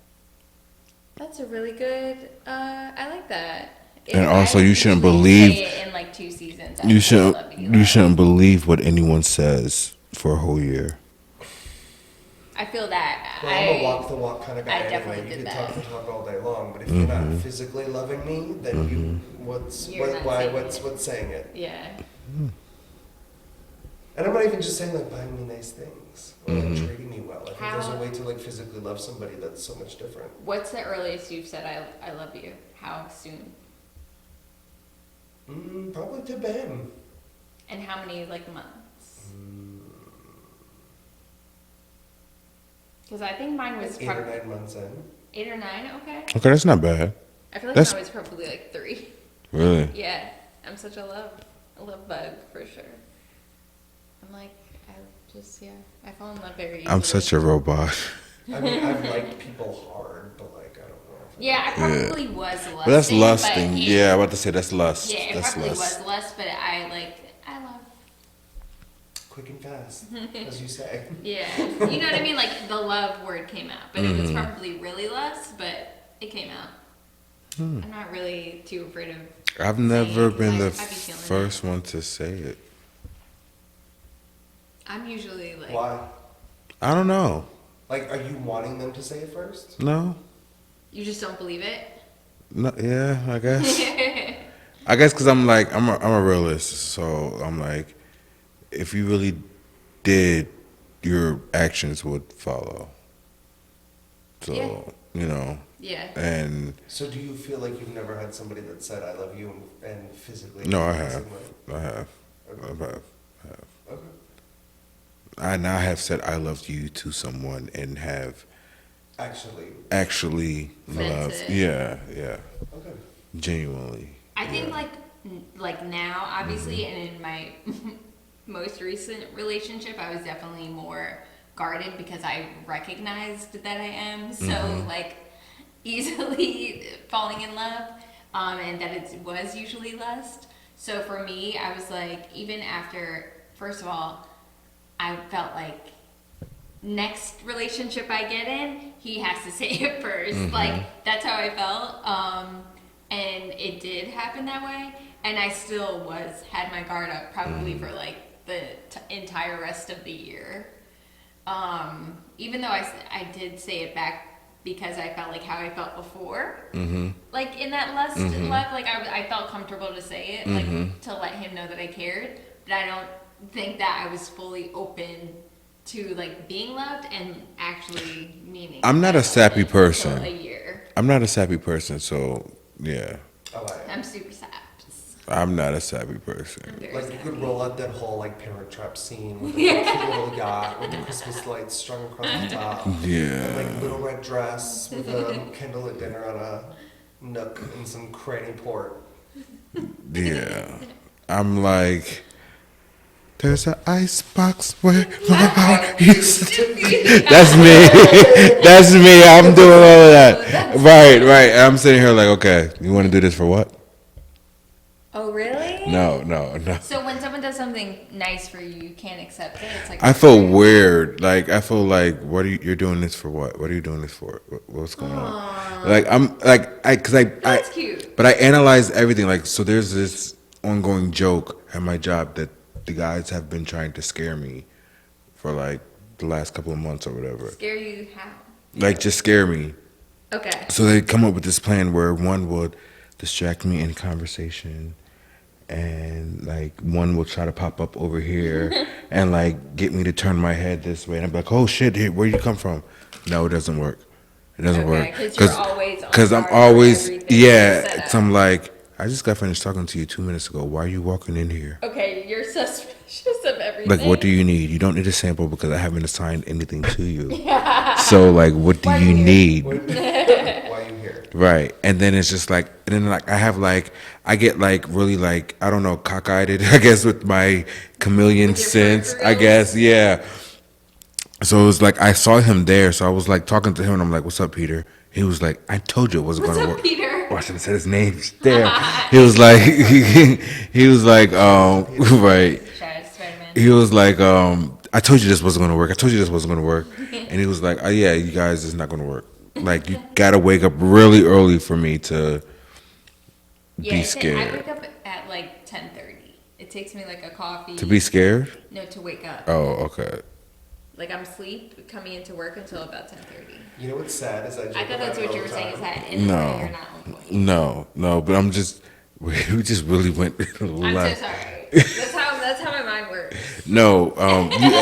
Speaker 2: That's a really good. I like that.
Speaker 3: And also, you shouldn't
Speaker 2: usually
Speaker 3: believe-
Speaker 2: say it in like 2 seasons.
Speaker 3: You
Speaker 2: shouldn't.
Speaker 3: shouldn't believe what anyone says for a whole year.
Speaker 2: I feel that.
Speaker 4: Well, I'm a walk the walk kind of guy
Speaker 2: I
Speaker 4: anyway.
Speaker 2: definitely
Speaker 4: You
Speaker 2: did
Speaker 4: can
Speaker 2: that.
Speaker 4: talk the talk all day long, but if you're not physically loving me, then you
Speaker 2: You're not saying it.
Speaker 4: what's saying it?
Speaker 2: Yeah.
Speaker 4: And I'm not even just saying like buying me nice things or like treating me well. I think there's a way to like physically love somebody that's so much different.
Speaker 2: What's the earliest you've said I love you? How soon?
Speaker 4: Probably to Ben.
Speaker 2: And how many like months? Because I think mine was
Speaker 4: 8 or 9 months in.
Speaker 2: 8 or 9. Okay.
Speaker 3: Okay, that's not bad.
Speaker 2: I feel like
Speaker 3: That's-
Speaker 2: mine was probably like 3.
Speaker 3: Really?
Speaker 2: Yeah, I'm such a love bug for sure. I'm like, I fall in love very easily.
Speaker 3: I'm such a robot.
Speaker 4: I mean, I've liked people hard, but like I don't know. If
Speaker 2: Yeah, I probably was lusting.
Speaker 3: But that's lusting.
Speaker 2: but
Speaker 3: Yeah, I'm about to say that's lust.
Speaker 2: Yeah, it
Speaker 3: that's
Speaker 2: probably
Speaker 3: lust.
Speaker 2: was lust, but I love.
Speaker 4: quick and fast, as you say.
Speaker 2: Yeah, you know what I mean? Like the love word came out, but it was probably really lust, but it came out. I'm not really too afraid of.
Speaker 3: I've never
Speaker 2: saying it,
Speaker 3: been
Speaker 2: 'cause
Speaker 3: the
Speaker 2: I'd be feeling
Speaker 3: first one to say it.
Speaker 2: I'm usually like.
Speaker 4: Why?
Speaker 3: I don't know.
Speaker 4: Like, are you wanting them to say it first?
Speaker 3: No.
Speaker 2: You just don't believe it.
Speaker 3: No. Yeah, I guess. I guess because I'm like I'm a realist, so I'm like, if you really did, your actions would follow. So
Speaker 2: Yeah.
Speaker 3: you know,
Speaker 2: Yeah.
Speaker 3: and
Speaker 4: So do you feel like you've never had somebody that said "I love you" and physically?
Speaker 3: no, I
Speaker 4: in the
Speaker 3: have,
Speaker 4: same way?
Speaker 3: I have,
Speaker 4: Okay. Okay.
Speaker 3: I now have said I love you to someone and have
Speaker 4: Actually.
Speaker 2: Meant
Speaker 3: loved.
Speaker 2: it.
Speaker 3: Yeah,
Speaker 4: Okay.
Speaker 3: genuinely.
Speaker 2: I think like now, obviously, and in my most recent relationship, I was definitely more guarded because I recognized that I am so like easily falling in love, and that it was usually lust. So for me, I was like, even after, first of all, I felt like next relationship I get in, he has to say it first. Like that's how I felt. And it did happen that way, and I still had my guard up probably for like the entire rest of the year. Even though I did say it back because I felt like how I felt before.
Speaker 3: Mm-hmm.
Speaker 2: Like in that lust love, like I felt comfortable to say it, like to let him know that I cared. But I don't think that I was fully open to like being loved and actually meaning.
Speaker 3: I'm not a sappy person.
Speaker 2: Until a year.
Speaker 3: I'm not a sappy person, so yeah.
Speaker 4: Oh,
Speaker 2: I'm super saps.
Speaker 3: I'm not a sappy person.
Speaker 2: I'm very
Speaker 4: Like you
Speaker 2: sappy.
Speaker 4: could roll out that whole like Parent Trap scene with the cute little yacht with the Christmas lights strung across the top.
Speaker 3: Yeah.
Speaker 4: And like little red dress with a candlelit dinner on a nook in some cranny port.
Speaker 3: Yeah. I'm like, there's an ice box where my heart used to be. That's me. That's me. I'm doing all of that. Right. I'm sitting here like, okay, you want to do this for what?
Speaker 2: Oh really?
Speaker 3: No.
Speaker 2: So when someone does something nice for you, you can't accept it. It's like
Speaker 3: I feel weird. Like I feel like, what are you're doing this for? What? What are you doing this for? What's going on? Like I'm like
Speaker 2: That's cute.
Speaker 3: But I analyze everything. Like so, there's this ongoing joke at my job that the guys have been trying to scare me for like the last couple of months or whatever.
Speaker 2: Scare you how?
Speaker 3: Like just scare me.
Speaker 2: Okay.
Speaker 3: So they come up with this plan where one would distract me in conversation, and like one will try to pop up over here and like get me to turn my head this way, and I'm like, oh shit, here, where you come from? No, it doesn't work. It doesn't work
Speaker 2: Because
Speaker 3: I'm always So I'm like, I just got finished talking to you 2 minutes ago. Why are you walking in here?
Speaker 2: Okay, you're suspicious of everything.
Speaker 3: Like, what do you need? You don't need a sample because I haven't assigned anything to you. So like, what do you need?
Speaker 4: Why are you here?
Speaker 3: Right. And then it's just like, and then like I get like really like, I don't know, cockeyed, I guess, with my chameleon
Speaker 2: With your
Speaker 3: sense, I
Speaker 2: peripherals?
Speaker 3: guess. Yeah. So it was like, I saw him there. So I was like talking to him and I'm like, what's up, Peter? He was like, I told you it wasn't
Speaker 2: What's
Speaker 3: going to
Speaker 2: up,
Speaker 3: work.
Speaker 2: Peter?
Speaker 3: Oh, I should have said his name. Damn. He was like, he was like, right.
Speaker 2: Spider-Man.
Speaker 3: He was like, I told you this wasn't going to work. I told you this wasn't going to work. And he was like, oh yeah, you guys, it's not going to work. Like, you got to wake up really early for me to be
Speaker 2: I
Speaker 3: scared.
Speaker 2: wake up at like 10:30. It takes me like a coffee.
Speaker 3: To be scared?
Speaker 2: No, to wake up.
Speaker 3: Oh, okay.
Speaker 2: Like I'm asleep coming into work until about 10:30.
Speaker 4: You know what's sad is I joke
Speaker 2: I thought
Speaker 4: about
Speaker 2: that's
Speaker 4: it
Speaker 2: what
Speaker 4: all
Speaker 2: you were
Speaker 4: the
Speaker 2: saying is
Speaker 4: time.
Speaker 2: that in the morning you're not on point.
Speaker 3: No, but I'm just, we just really went
Speaker 2: I'm so
Speaker 3: left.
Speaker 2: sorry. That's how my mind works.
Speaker 3: No,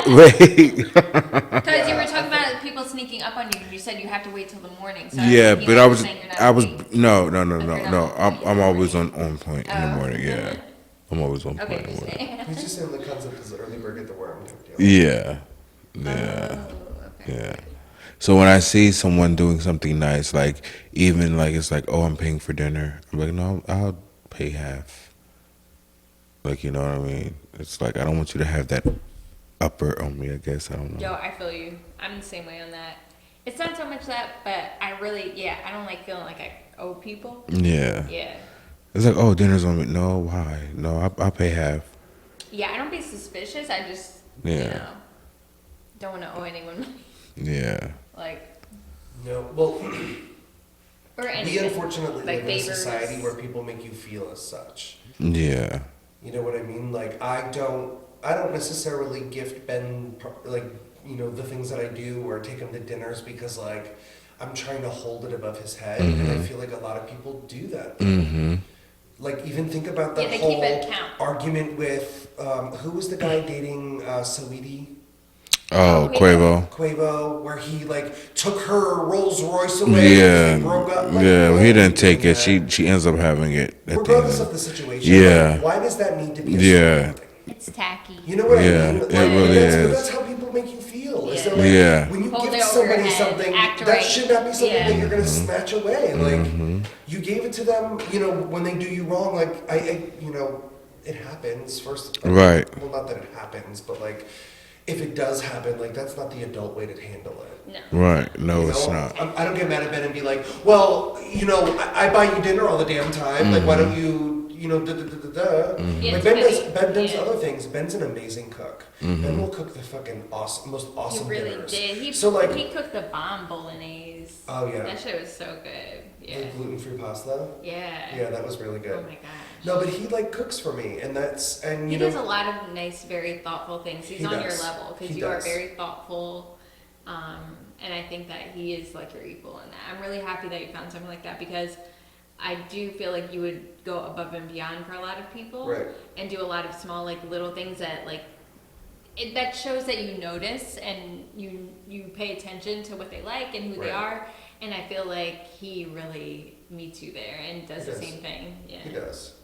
Speaker 3: wait.
Speaker 2: Because you were talking about people sneaking up on you, and you said you have to wait till the morning. So
Speaker 3: Yeah,
Speaker 2: thinking
Speaker 3: but
Speaker 2: you
Speaker 3: I
Speaker 2: were
Speaker 3: was,
Speaker 2: saying you're not
Speaker 3: I was,
Speaker 2: awake.
Speaker 3: no.
Speaker 2: you're not on point
Speaker 3: I'm
Speaker 2: in the
Speaker 3: always
Speaker 2: morning.
Speaker 3: on point in the morning. Yeah, I'm always on point
Speaker 2: Okay,
Speaker 3: in the morning.
Speaker 2: understand.
Speaker 4: He's just saying the concept is early bird get the worm type deal.
Speaker 3: Yeah.
Speaker 2: Oh, okay.
Speaker 3: Yeah. So when I see someone doing something nice, like even like it's like, oh, I'm paying for dinner. I'm like, no, I'll pay half. Like, you know what I mean? It's like I don't want you to have that upper on me. I guess I don't know.
Speaker 2: Yo, I feel you. I'm the same way on that. It's not so much that, but I really, I don't like feeling like I owe people.
Speaker 3: Yeah.
Speaker 2: Yeah.
Speaker 3: It's like, oh, dinner's on me. No, why? No, I'll pay half.
Speaker 2: Yeah, I don't be suspicious. I just,
Speaker 3: Yeah.
Speaker 2: don't want to owe anyone money.
Speaker 3: Yeah.
Speaker 2: Like,
Speaker 4: No, well,
Speaker 2: or
Speaker 4: we
Speaker 2: anything.
Speaker 4: unfortunately
Speaker 2: Like
Speaker 4: live in a
Speaker 2: favors.
Speaker 4: society where people make you feel as such.
Speaker 3: Yeah.
Speaker 4: You know what I mean? Like I don't necessarily gift Ben like the things that I do or take him to dinners because like I'm trying to hold it above his head, and I feel like a lot of people do that.
Speaker 3: Mm-hmm.
Speaker 4: Like even think about
Speaker 2: Yeah,
Speaker 4: that
Speaker 2: they
Speaker 4: whole
Speaker 2: keep it count.
Speaker 4: argument with who was the guy dating Saweetie?
Speaker 3: Oh,
Speaker 2: Quavo.
Speaker 3: Quavo.
Speaker 4: Where he like took her Rolls Royce away.
Speaker 3: Yeah.
Speaker 4: And they broke up. Like,
Speaker 3: Yeah. Well,
Speaker 4: why
Speaker 3: he
Speaker 4: are
Speaker 3: didn't
Speaker 4: you
Speaker 3: take
Speaker 4: doing
Speaker 3: it.
Speaker 4: that?
Speaker 3: She ends up having it at the
Speaker 4: Regardless
Speaker 3: end.
Speaker 4: of the situation.
Speaker 3: Yeah.
Speaker 4: Like, why does that need to be a
Speaker 3: Yeah.
Speaker 4: story?
Speaker 2: It's tacky.
Speaker 4: You know what
Speaker 3: Yeah,
Speaker 4: I mean?
Speaker 3: it really
Speaker 4: that's,
Speaker 3: is.
Speaker 4: That's how people make you feel. Is
Speaker 2: Yeah.
Speaker 4: that like,
Speaker 3: Yeah.
Speaker 4: when you
Speaker 2: Hold
Speaker 4: give
Speaker 2: it over
Speaker 4: somebody
Speaker 2: your head,
Speaker 4: something,
Speaker 2: act
Speaker 4: that
Speaker 2: right.
Speaker 4: should not be something
Speaker 2: Yeah.
Speaker 4: that you're going to snatch away. Like, you gave it to them, when they do you wrong, like, it happens first.
Speaker 3: Right.
Speaker 4: Well, not that it happens, but like, if it does happen, like, that's not the adult way to handle it.
Speaker 2: No.
Speaker 3: Right. No,
Speaker 4: You
Speaker 3: it's
Speaker 4: know?
Speaker 3: not.
Speaker 4: I don't get mad at Ben and be like, well, I buy you dinner all the damn time. Like, why don't you,
Speaker 2: Yeah,
Speaker 4: Like,
Speaker 2: it's
Speaker 4: Ben does
Speaker 2: yeah.
Speaker 4: other things. Ben's an amazing cook. Ben will cook the fucking most
Speaker 2: He
Speaker 4: awesome
Speaker 2: really
Speaker 4: dinners.
Speaker 2: did. He cooked the bomb bolognese.
Speaker 4: Oh, yeah.
Speaker 2: That shit was so good. Yeah.
Speaker 4: Like gluten-free pasta.
Speaker 2: Yeah.
Speaker 4: Yeah, that was really good.
Speaker 2: Oh my gosh.
Speaker 4: No, but he like cooks for me, and
Speaker 2: He
Speaker 4: you
Speaker 2: does a
Speaker 4: know,
Speaker 2: lot of nice, very thoughtful things. He's
Speaker 4: He
Speaker 2: on your
Speaker 4: does.
Speaker 2: level because
Speaker 4: He
Speaker 2: you are
Speaker 4: does.
Speaker 2: very thoughtful, And I think that he is like your equal in that. I'm really happy that you found something like that because I do feel like you would go above and beyond for a lot of people.
Speaker 4: Right.
Speaker 2: And do a lot of small, like, little things that, like, that shows that you notice and you pay attention to what they like and who they are. And I feel like he really meets you there and does the same thing. Yeah.
Speaker 4: He does.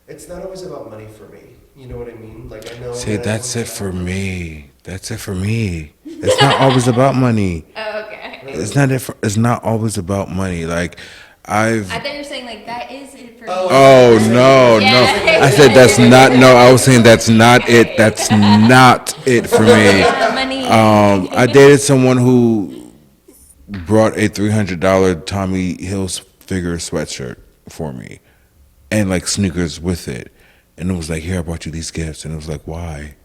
Speaker 4: It's not always about money for me. You know what I mean? Like, I know.
Speaker 3: See, that's it for me. That's it for me. It's not always about money.
Speaker 2: Oh, okay.
Speaker 3: It's not always about money. Like,
Speaker 2: I thought you were saying, like, that is it for me.
Speaker 3: Oh, no. I said that's not. No, I was saying that's not it. That's not it for me.
Speaker 2: Money.
Speaker 3: I dated someone who brought a $300 Tommy Hilfiger sweatshirt for me, and like sneakers with it, and it was like, here, I brought you these gifts, and it was like, why?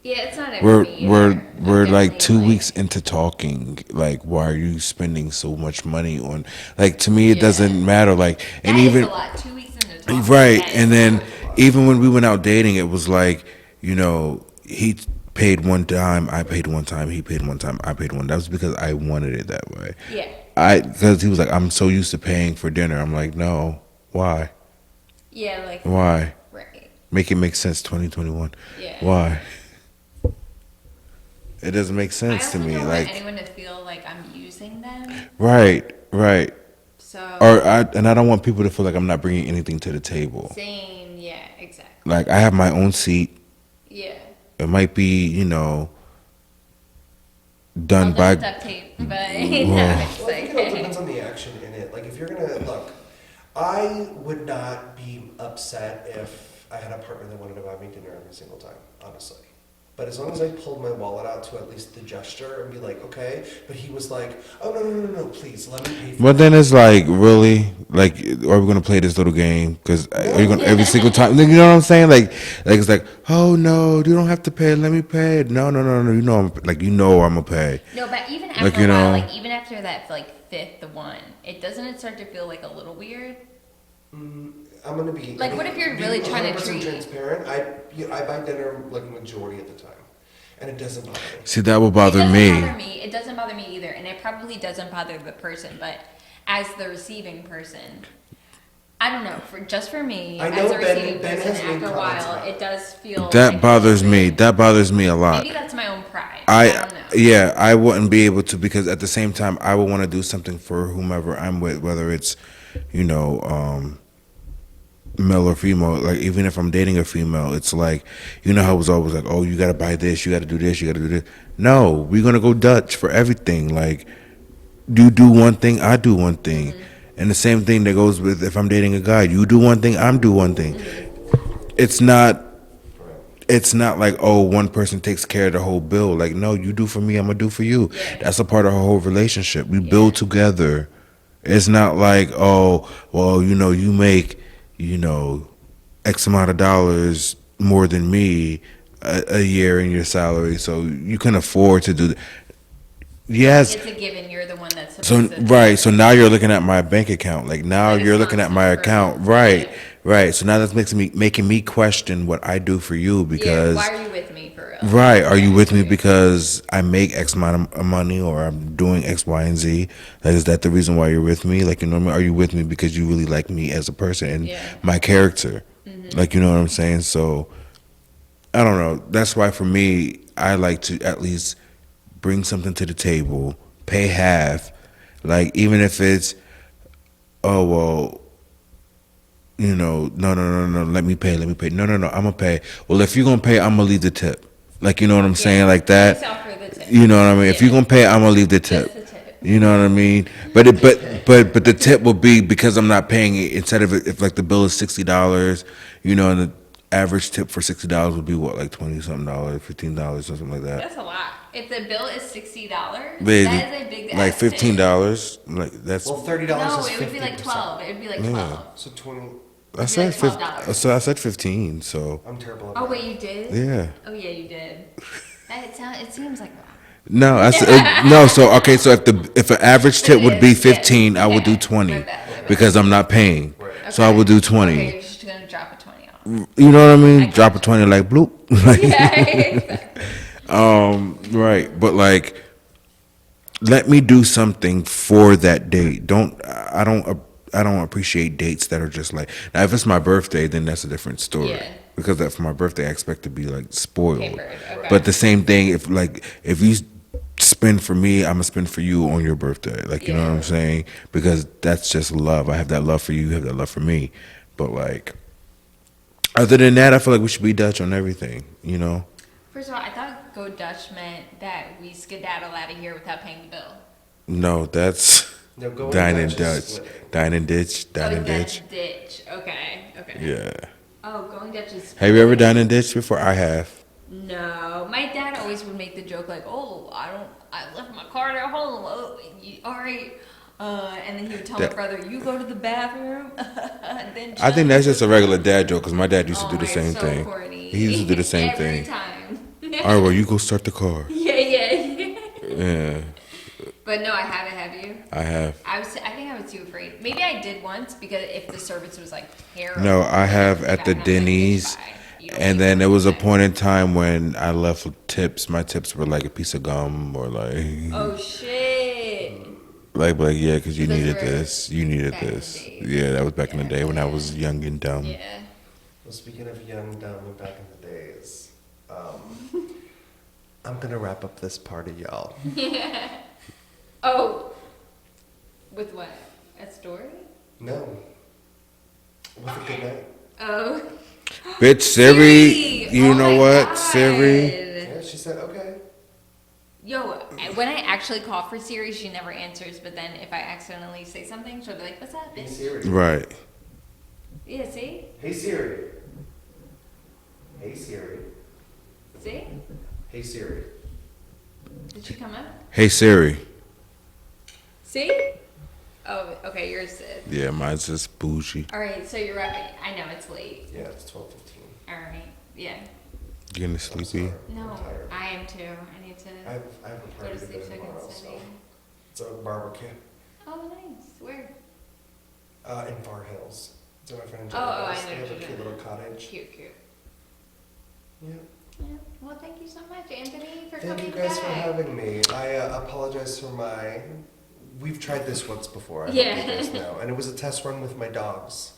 Speaker 2: Yeah, it's not every
Speaker 3: We're like 2 weeks into talking. Like, why are you spending so much money on? Like, to me, it doesn't matter. Like, and
Speaker 2: that
Speaker 3: even
Speaker 2: is a lot. 2 weeks into talking.
Speaker 3: right, and then even when we went out dating, it was like, you know, he paid one time, I paid one time, he paid one time, I paid one. That was because I wanted it that way.
Speaker 2: Yeah.
Speaker 3: Because he was like, I'm so used to paying for dinner. I'm like, no, why?
Speaker 2: Yeah, like.
Speaker 3: Why?
Speaker 2: Right.
Speaker 3: Make it make sense. 2021.
Speaker 2: Yeah.
Speaker 3: Why? It doesn't make sense to
Speaker 2: I also
Speaker 3: me.
Speaker 2: don't
Speaker 3: Like,
Speaker 2: want anyone to feel like I'm using them.
Speaker 3: right.
Speaker 2: So.
Speaker 3: And I don't want people to feel like I'm not bringing anything to the table.
Speaker 2: Same. Yeah. Exactly.
Speaker 3: Like, I have my own seat.
Speaker 2: Yeah.
Speaker 3: It might be, you know, done
Speaker 2: I'll
Speaker 3: by.
Speaker 2: just duct tape, but
Speaker 3: Well,
Speaker 2: no, it's
Speaker 4: Well, I think it all
Speaker 2: like.
Speaker 4: depends on the action in it. Like, if you're gonna look, I would not be upset if I had a partner that wanted to buy me dinner every single time, honestly. But as long as I pulled my wallet out to at least the gesture and be like, okay. But he was like, oh, no, please, let me pay for
Speaker 3: But then it's like, really? Like, are we going to play this little game? Because are you going to every single time? You know what I'm saying? Like it's like, oh, no, you don't have to pay. Let me pay it. No. You know, I'm going to pay.
Speaker 2: No, but even after
Speaker 3: Like,
Speaker 2: a
Speaker 3: you
Speaker 2: while,
Speaker 3: know.
Speaker 2: like even after that, like fifth one, it start to feel like a little weird.
Speaker 4: I'm gonna be
Speaker 2: Like, what if you're really
Speaker 4: being
Speaker 2: trying to
Speaker 4: 100%
Speaker 2: treat-
Speaker 4: transparent? I buy dinner like majority of the time, and it doesn't bother me.
Speaker 3: See, that would bother
Speaker 2: It doesn't
Speaker 3: me.
Speaker 2: bother me. It doesn't bother me either, and it probably doesn't bother the person. But as the receiving person, I don't know. For me,
Speaker 4: I
Speaker 2: as
Speaker 4: know
Speaker 2: a
Speaker 4: Ben-
Speaker 2: receiving
Speaker 4: Ben
Speaker 2: person,
Speaker 4: has made
Speaker 2: after a
Speaker 4: comments
Speaker 2: while,
Speaker 4: about
Speaker 2: it does feel
Speaker 3: That
Speaker 2: like
Speaker 3: bothers
Speaker 2: a
Speaker 3: me.
Speaker 2: little
Speaker 3: That bothers me a lot.
Speaker 2: Maybe that's my own pride. I don't know.
Speaker 3: Yeah, I wouldn't be able to, because at the same time, I would want to do something for whomever I'm with, whether it's, you know, male or female. Like, even if I'm dating a female, it's like, you know how it was always like, oh, you got to buy this, you got to do this, you got to do this. No, we're going to go Dutch for everything. Like, you do one thing, I do one thing. And the same thing that goes with if I'm dating a guy. You do one thing, I'm do one thing. It's not like, oh, one person takes care of the whole bill. Like, no, you do for me, I'm going to do for you.
Speaker 2: Yeah.
Speaker 3: That's a part of our whole relationship. We build together. It's not like, oh, well, you know, you make, you know, X amount of dollars more than me a year in your salary, so you can afford to do that. Yes.
Speaker 2: It's a given. You're the one that's
Speaker 3: So
Speaker 2: supposed to.
Speaker 3: right, so now you're looking at my bank account. Like, now
Speaker 2: Like, it's
Speaker 3: you're looking at my
Speaker 2: constant
Speaker 3: account.
Speaker 2: for-
Speaker 3: Right,
Speaker 2: yeah.
Speaker 3: right. So now that's making me question what I do for you, because
Speaker 2: Why are you with me for real?
Speaker 3: right, are you with me
Speaker 2: Okay.
Speaker 3: because I make X amount of money, or I'm doing X, Y, and Z? Like, is that the reason why you're with me? Like, you know what I mean? Are you with me because you really like me as a person and my character? Like, you know what I'm saying? So I don't know. That's why for me, I like to at least bring something to the table, pay half. Like, even if it's, oh, well, you know, no, let me pay. No, I'm going to pay. Well, if you're going to pay, I'm going to leave the tip. Like, you know what I'm saying? Like that.
Speaker 2: Just offer the tip.
Speaker 3: You know what I mean? If you're going to pay, I'm going to leave the tip.
Speaker 2: Just the tip.
Speaker 3: You know what I mean? But the tip will be because I'm not paying it. Instead of if like the bill is $60, you know, and the average tip for $60 would be what, like $20-something, $15, something like that.
Speaker 2: That's a lot. If the bill is $60,
Speaker 3: Baby,
Speaker 2: that is a big
Speaker 3: like
Speaker 2: ass tip.
Speaker 3: $15. Like, that's.
Speaker 4: Well, $30
Speaker 2: No,
Speaker 4: is
Speaker 2: it would be like
Speaker 4: 50%.
Speaker 2: 12. It would be like 12.
Speaker 4: So 20.
Speaker 3: I said
Speaker 2: like $12.
Speaker 3: I said 15. So
Speaker 4: I'm terrible. At
Speaker 2: Oh
Speaker 4: math.
Speaker 2: wait, you did?
Speaker 3: yeah.
Speaker 2: Oh yeah, you did. It seems like a lot.
Speaker 3: No, I said no. So okay, so if an average tip would be 15, I would do 20 because I'm not paying. So I would do 20.
Speaker 2: Okay, you're just gonna drop a 20 off.
Speaker 3: You know what I mean?
Speaker 2: I
Speaker 3: Drop a 20 like bloop. Like,
Speaker 2: Yeah, exactly.
Speaker 3: right. But like, let me do something for that date. I don't appreciate dates that are just like, now if it's my birthday, then that's a different story.
Speaker 2: Yeah.
Speaker 3: Because that for my birthday I expect to be like spoiled.
Speaker 2: Pampered, okay.
Speaker 3: But the same thing if you spend for me, I'm gonna spend for you on your birthday. Like you know what I'm saying? Because that's just love. I have that love for you, you have that love for me. But like other than that, I feel like we should be Dutch on everything, you know?
Speaker 2: First of all, I thought go Dutch meant that we skedaddle out of here without paying the bill.
Speaker 3: No, that's
Speaker 4: No, going
Speaker 3: dine and
Speaker 4: Dutch is
Speaker 3: Dutch.
Speaker 4: splitting.
Speaker 3: Dine and ditch. Dine
Speaker 2: Oh,
Speaker 3: and
Speaker 2: that's
Speaker 3: ditch.
Speaker 2: ditch. Okay. Okay.
Speaker 3: Yeah.
Speaker 2: Oh, going Dutch is.
Speaker 3: Have you ever done and ditch before? I have.
Speaker 2: No, my dad always would make the joke like, "Oh, I left my card at home. Oh, all right." And then he would tell my brother, "You go to the bathroom." And then
Speaker 3: I think that's just a regular dad joke because my dad used to do the
Speaker 2: it's
Speaker 3: same
Speaker 2: so
Speaker 3: thing.
Speaker 2: corny.
Speaker 3: He used to do the same
Speaker 2: Every
Speaker 3: thing.
Speaker 2: time.
Speaker 3: All right, well, you go start the car.
Speaker 2: Yeah.
Speaker 3: Yeah,
Speaker 2: But no, I haven't. Have you?
Speaker 3: I have.
Speaker 2: I think I was too afraid. Maybe I did once because if the service was like terrible.
Speaker 3: No, I have at the
Speaker 2: I'd have, like,
Speaker 3: Denny's.
Speaker 2: bitch, bye. You don't
Speaker 3: And
Speaker 2: need
Speaker 3: then
Speaker 2: to
Speaker 3: there was a
Speaker 2: do
Speaker 3: point in time when I left with tips. My tips were like a piece of gum or like,
Speaker 2: that. Oh shit!
Speaker 3: like yeah, because you
Speaker 2: Those
Speaker 3: needed
Speaker 2: were
Speaker 3: this. You needed
Speaker 2: back in the
Speaker 3: this.
Speaker 2: day.
Speaker 3: Yeah, that was back in the day when I was young and dumb.
Speaker 2: Yeah.
Speaker 4: Well, speaking of young, dumb, and back in the days, I'm gonna wrap up this party, y'all.
Speaker 2: Oh. With what? A story?
Speaker 4: No. With a good night.
Speaker 2: Oh.
Speaker 3: Bitch, Siri,
Speaker 2: Siri!
Speaker 3: you
Speaker 2: Oh
Speaker 3: know
Speaker 2: my
Speaker 3: what?
Speaker 2: God.
Speaker 3: Siri.
Speaker 4: Yeah, she said okay.
Speaker 2: Yo, when I actually call for Siri, she never answers. But then if I accidentally say something, she'll be like, "What's up,
Speaker 4: Hey
Speaker 2: bitch?"
Speaker 4: Siri.
Speaker 3: Right.
Speaker 2: Yeah, see?
Speaker 4: Hey Siri. Hey Siri.
Speaker 2: See?
Speaker 4: Hey Siri.
Speaker 2: Did she come up?
Speaker 3: Hey Siri.
Speaker 2: See? Oh, okay, yours did.
Speaker 3: Yeah, mine's just bougie.
Speaker 2: All right, so you're wrapping. I know it's late.
Speaker 4: Yeah, it's 12:15.
Speaker 2: All right, yeah.
Speaker 3: You getting sleepy?
Speaker 2: No,
Speaker 4: I'm tired.
Speaker 2: I am too. I need to
Speaker 4: I have a
Speaker 2: go
Speaker 4: party
Speaker 2: to
Speaker 4: to
Speaker 2: sleep
Speaker 4: go
Speaker 2: so I
Speaker 4: tomorrow,
Speaker 2: can
Speaker 4: so
Speaker 2: study.
Speaker 4: it's a barbecue
Speaker 2: Oh, nice. Where?
Speaker 4: in Far Hills. So my friend
Speaker 2: Oh, I
Speaker 4: Jennifer,
Speaker 2: know
Speaker 4: they have a
Speaker 2: what you're
Speaker 4: cute
Speaker 2: doing.
Speaker 4: little cottage.
Speaker 2: Cute, cute.
Speaker 4: Yeah.
Speaker 2: Yeah. Well, thank you so much, Anthony, for
Speaker 4: Thank
Speaker 2: coming
Speaker 4: you guys
Speaker 2: back.
Speaker 4: for having me. I apologize for my. We've tried this once before. I
Speaker 2: Yeah.
Speaker 4: hope you guys know, and it was a test run with my dogs.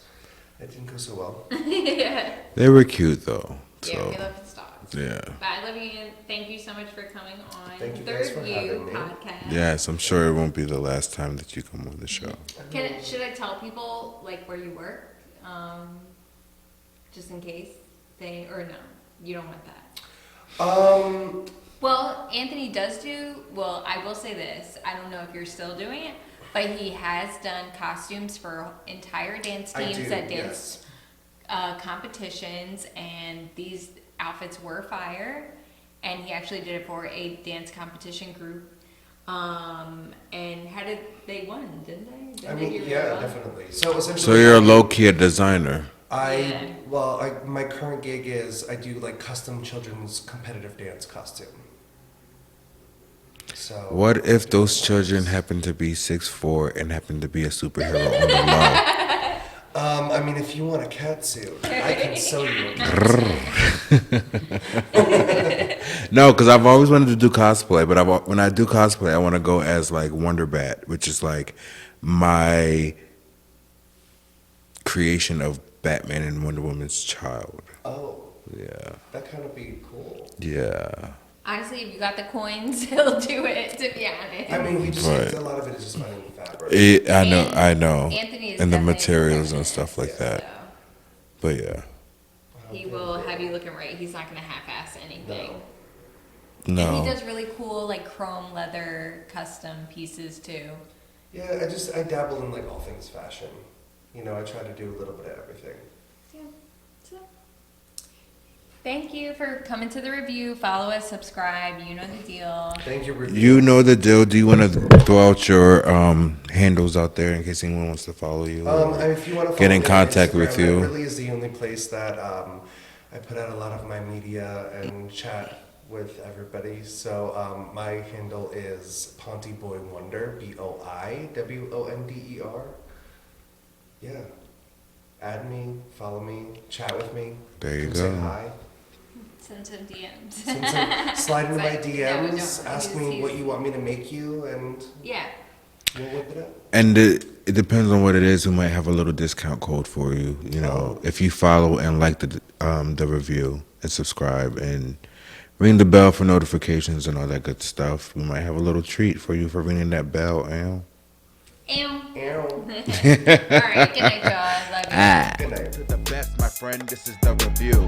Speaker 4: It didn't go so well.
Speaker 2: Yeah.
Speaker 3: They were cute though.
Speaker 2: Yeah,
Speaker 3: So
Speaker 2: we love his dogs.
Speaker 3: yeah.
Speaker 2: But I love you, and thank you so much for coming on
Speaker 4: Thank you
Speaker 2: Third
Speaker 4: guys for
Speaker 2: View
Speaker 4: having me.
Speaker 2: podcast.
Speaker 3: Yes, I'm sure it won't be the last time that you come on the show.
Speaker 2: Should I tell people like where you work, just in case they or no? You don't want that. Well, Anthony does do. Well, I will say this. I don't know if you're still doing it, but he has done costumes for entire dance
Speaker 4: I
Speaker 2: teams
Speaker 4: do,
Speaker 2: at dance competitions, and these outfits were fire. And he actually did it for a dance competition group. And how did they won? Didn't they?
Speaker 4: I
Speaker 2: Didn't
Speaker 4: mean,
Speaker 2: they do really
Speaker 4: yeah,
Speaker 2: well?
Speaker 4: definitely. So essentially,
Speaker 3: So you're a low key a designer.
Speaker 2: Yeah.
Speaker 4: My current gig is I do like custom children's competitive dance costume. So
Speaker 3: What if those children happen to be 6'4" and happen to be a superhero on the low?
Speaker 4: I mean, if you want a cat suit, I can sew you a cat suit.
Speaker 3: No, because I've always wanted to do cosplay, but when I do cosplay, I want to go as like Wonder Bat, which is like my creation of Batman and Wonder Woman's child.
Speaker 4: Oh,
Speaker 3: Yeah,
Speaker 4: that kind of be cool.
Speaker 3: yeah.
Speaker 2: Honestly, if you got the coins, he'll do it. To be honest.
Speaker 4: I mean, we just
Speaker 3: Right.
Speaker 4: a lot of it is just finding the fabric.
Speaker 3: I know.
Speaker 2: Anthony is
Speaker 3: And the
Speaker 2: definitely
Speaker 3: materials and
Speaker 2: perfect,
Speaker 3: stuff like
Speaker 2: so
Speaker 3: that. But yeah,
Speaker 2: he will have you looking right. He's not gonna half-ass anything.
Speaker 3: no.
Speaker 2: And he does really cool like chrome leather custom pieces too.
Speaker 4: Yeah, I dabble in like all things fashion. You know, I try to do a little bit of everything.
Speaker 2: Yeah. So, thank you for coming to the review. Follow us, subscribe. You know the deal.
Speaker 4: Thank you, review.
Speaker 3: You know the deal. Do you want to throw out your handles out there in case anyone wants to follow you?
Speaker 4: If you want to
Speaker 3: Get in contact with
Speaker 4: Instagram,
Speaker 3: you.
Speaker 4: That really is the only place that I put out a lot of my media and chat with everybody. So my handle is Ponti-Boy-Wonder, BOIWONDER. Yeah. Add me, follow me, chat with me.
Speaker 3: There you
Speaker 4: Come
Speaker 3: go.
Speaker 4: Say hi.
Speaker 2: Send some DMs.
Speaker 4: Slide into my
Speaker 2: But, no,
Speaker 4: DMs,
Speaker 2: don't.
Speaker 4: ask me what you want me to make you, and
Speaker 2: Yeah.
Speaker 4: we'll whip it up.
Speaker 3: And it depends on what it is. We might have a little discount code for you. You know, if you follow and like the review and subscribe and ring the bell for notifications and all that good stuff, we might have a little treat for you for ringing that bell.
Speaker 2: Ew.
Speaker 4: Ew.
Speaker 2: All right. Good night, y'all. Love you.
Speaker 4: Good night.
Speaker 1: To the best, my friend, this is the review.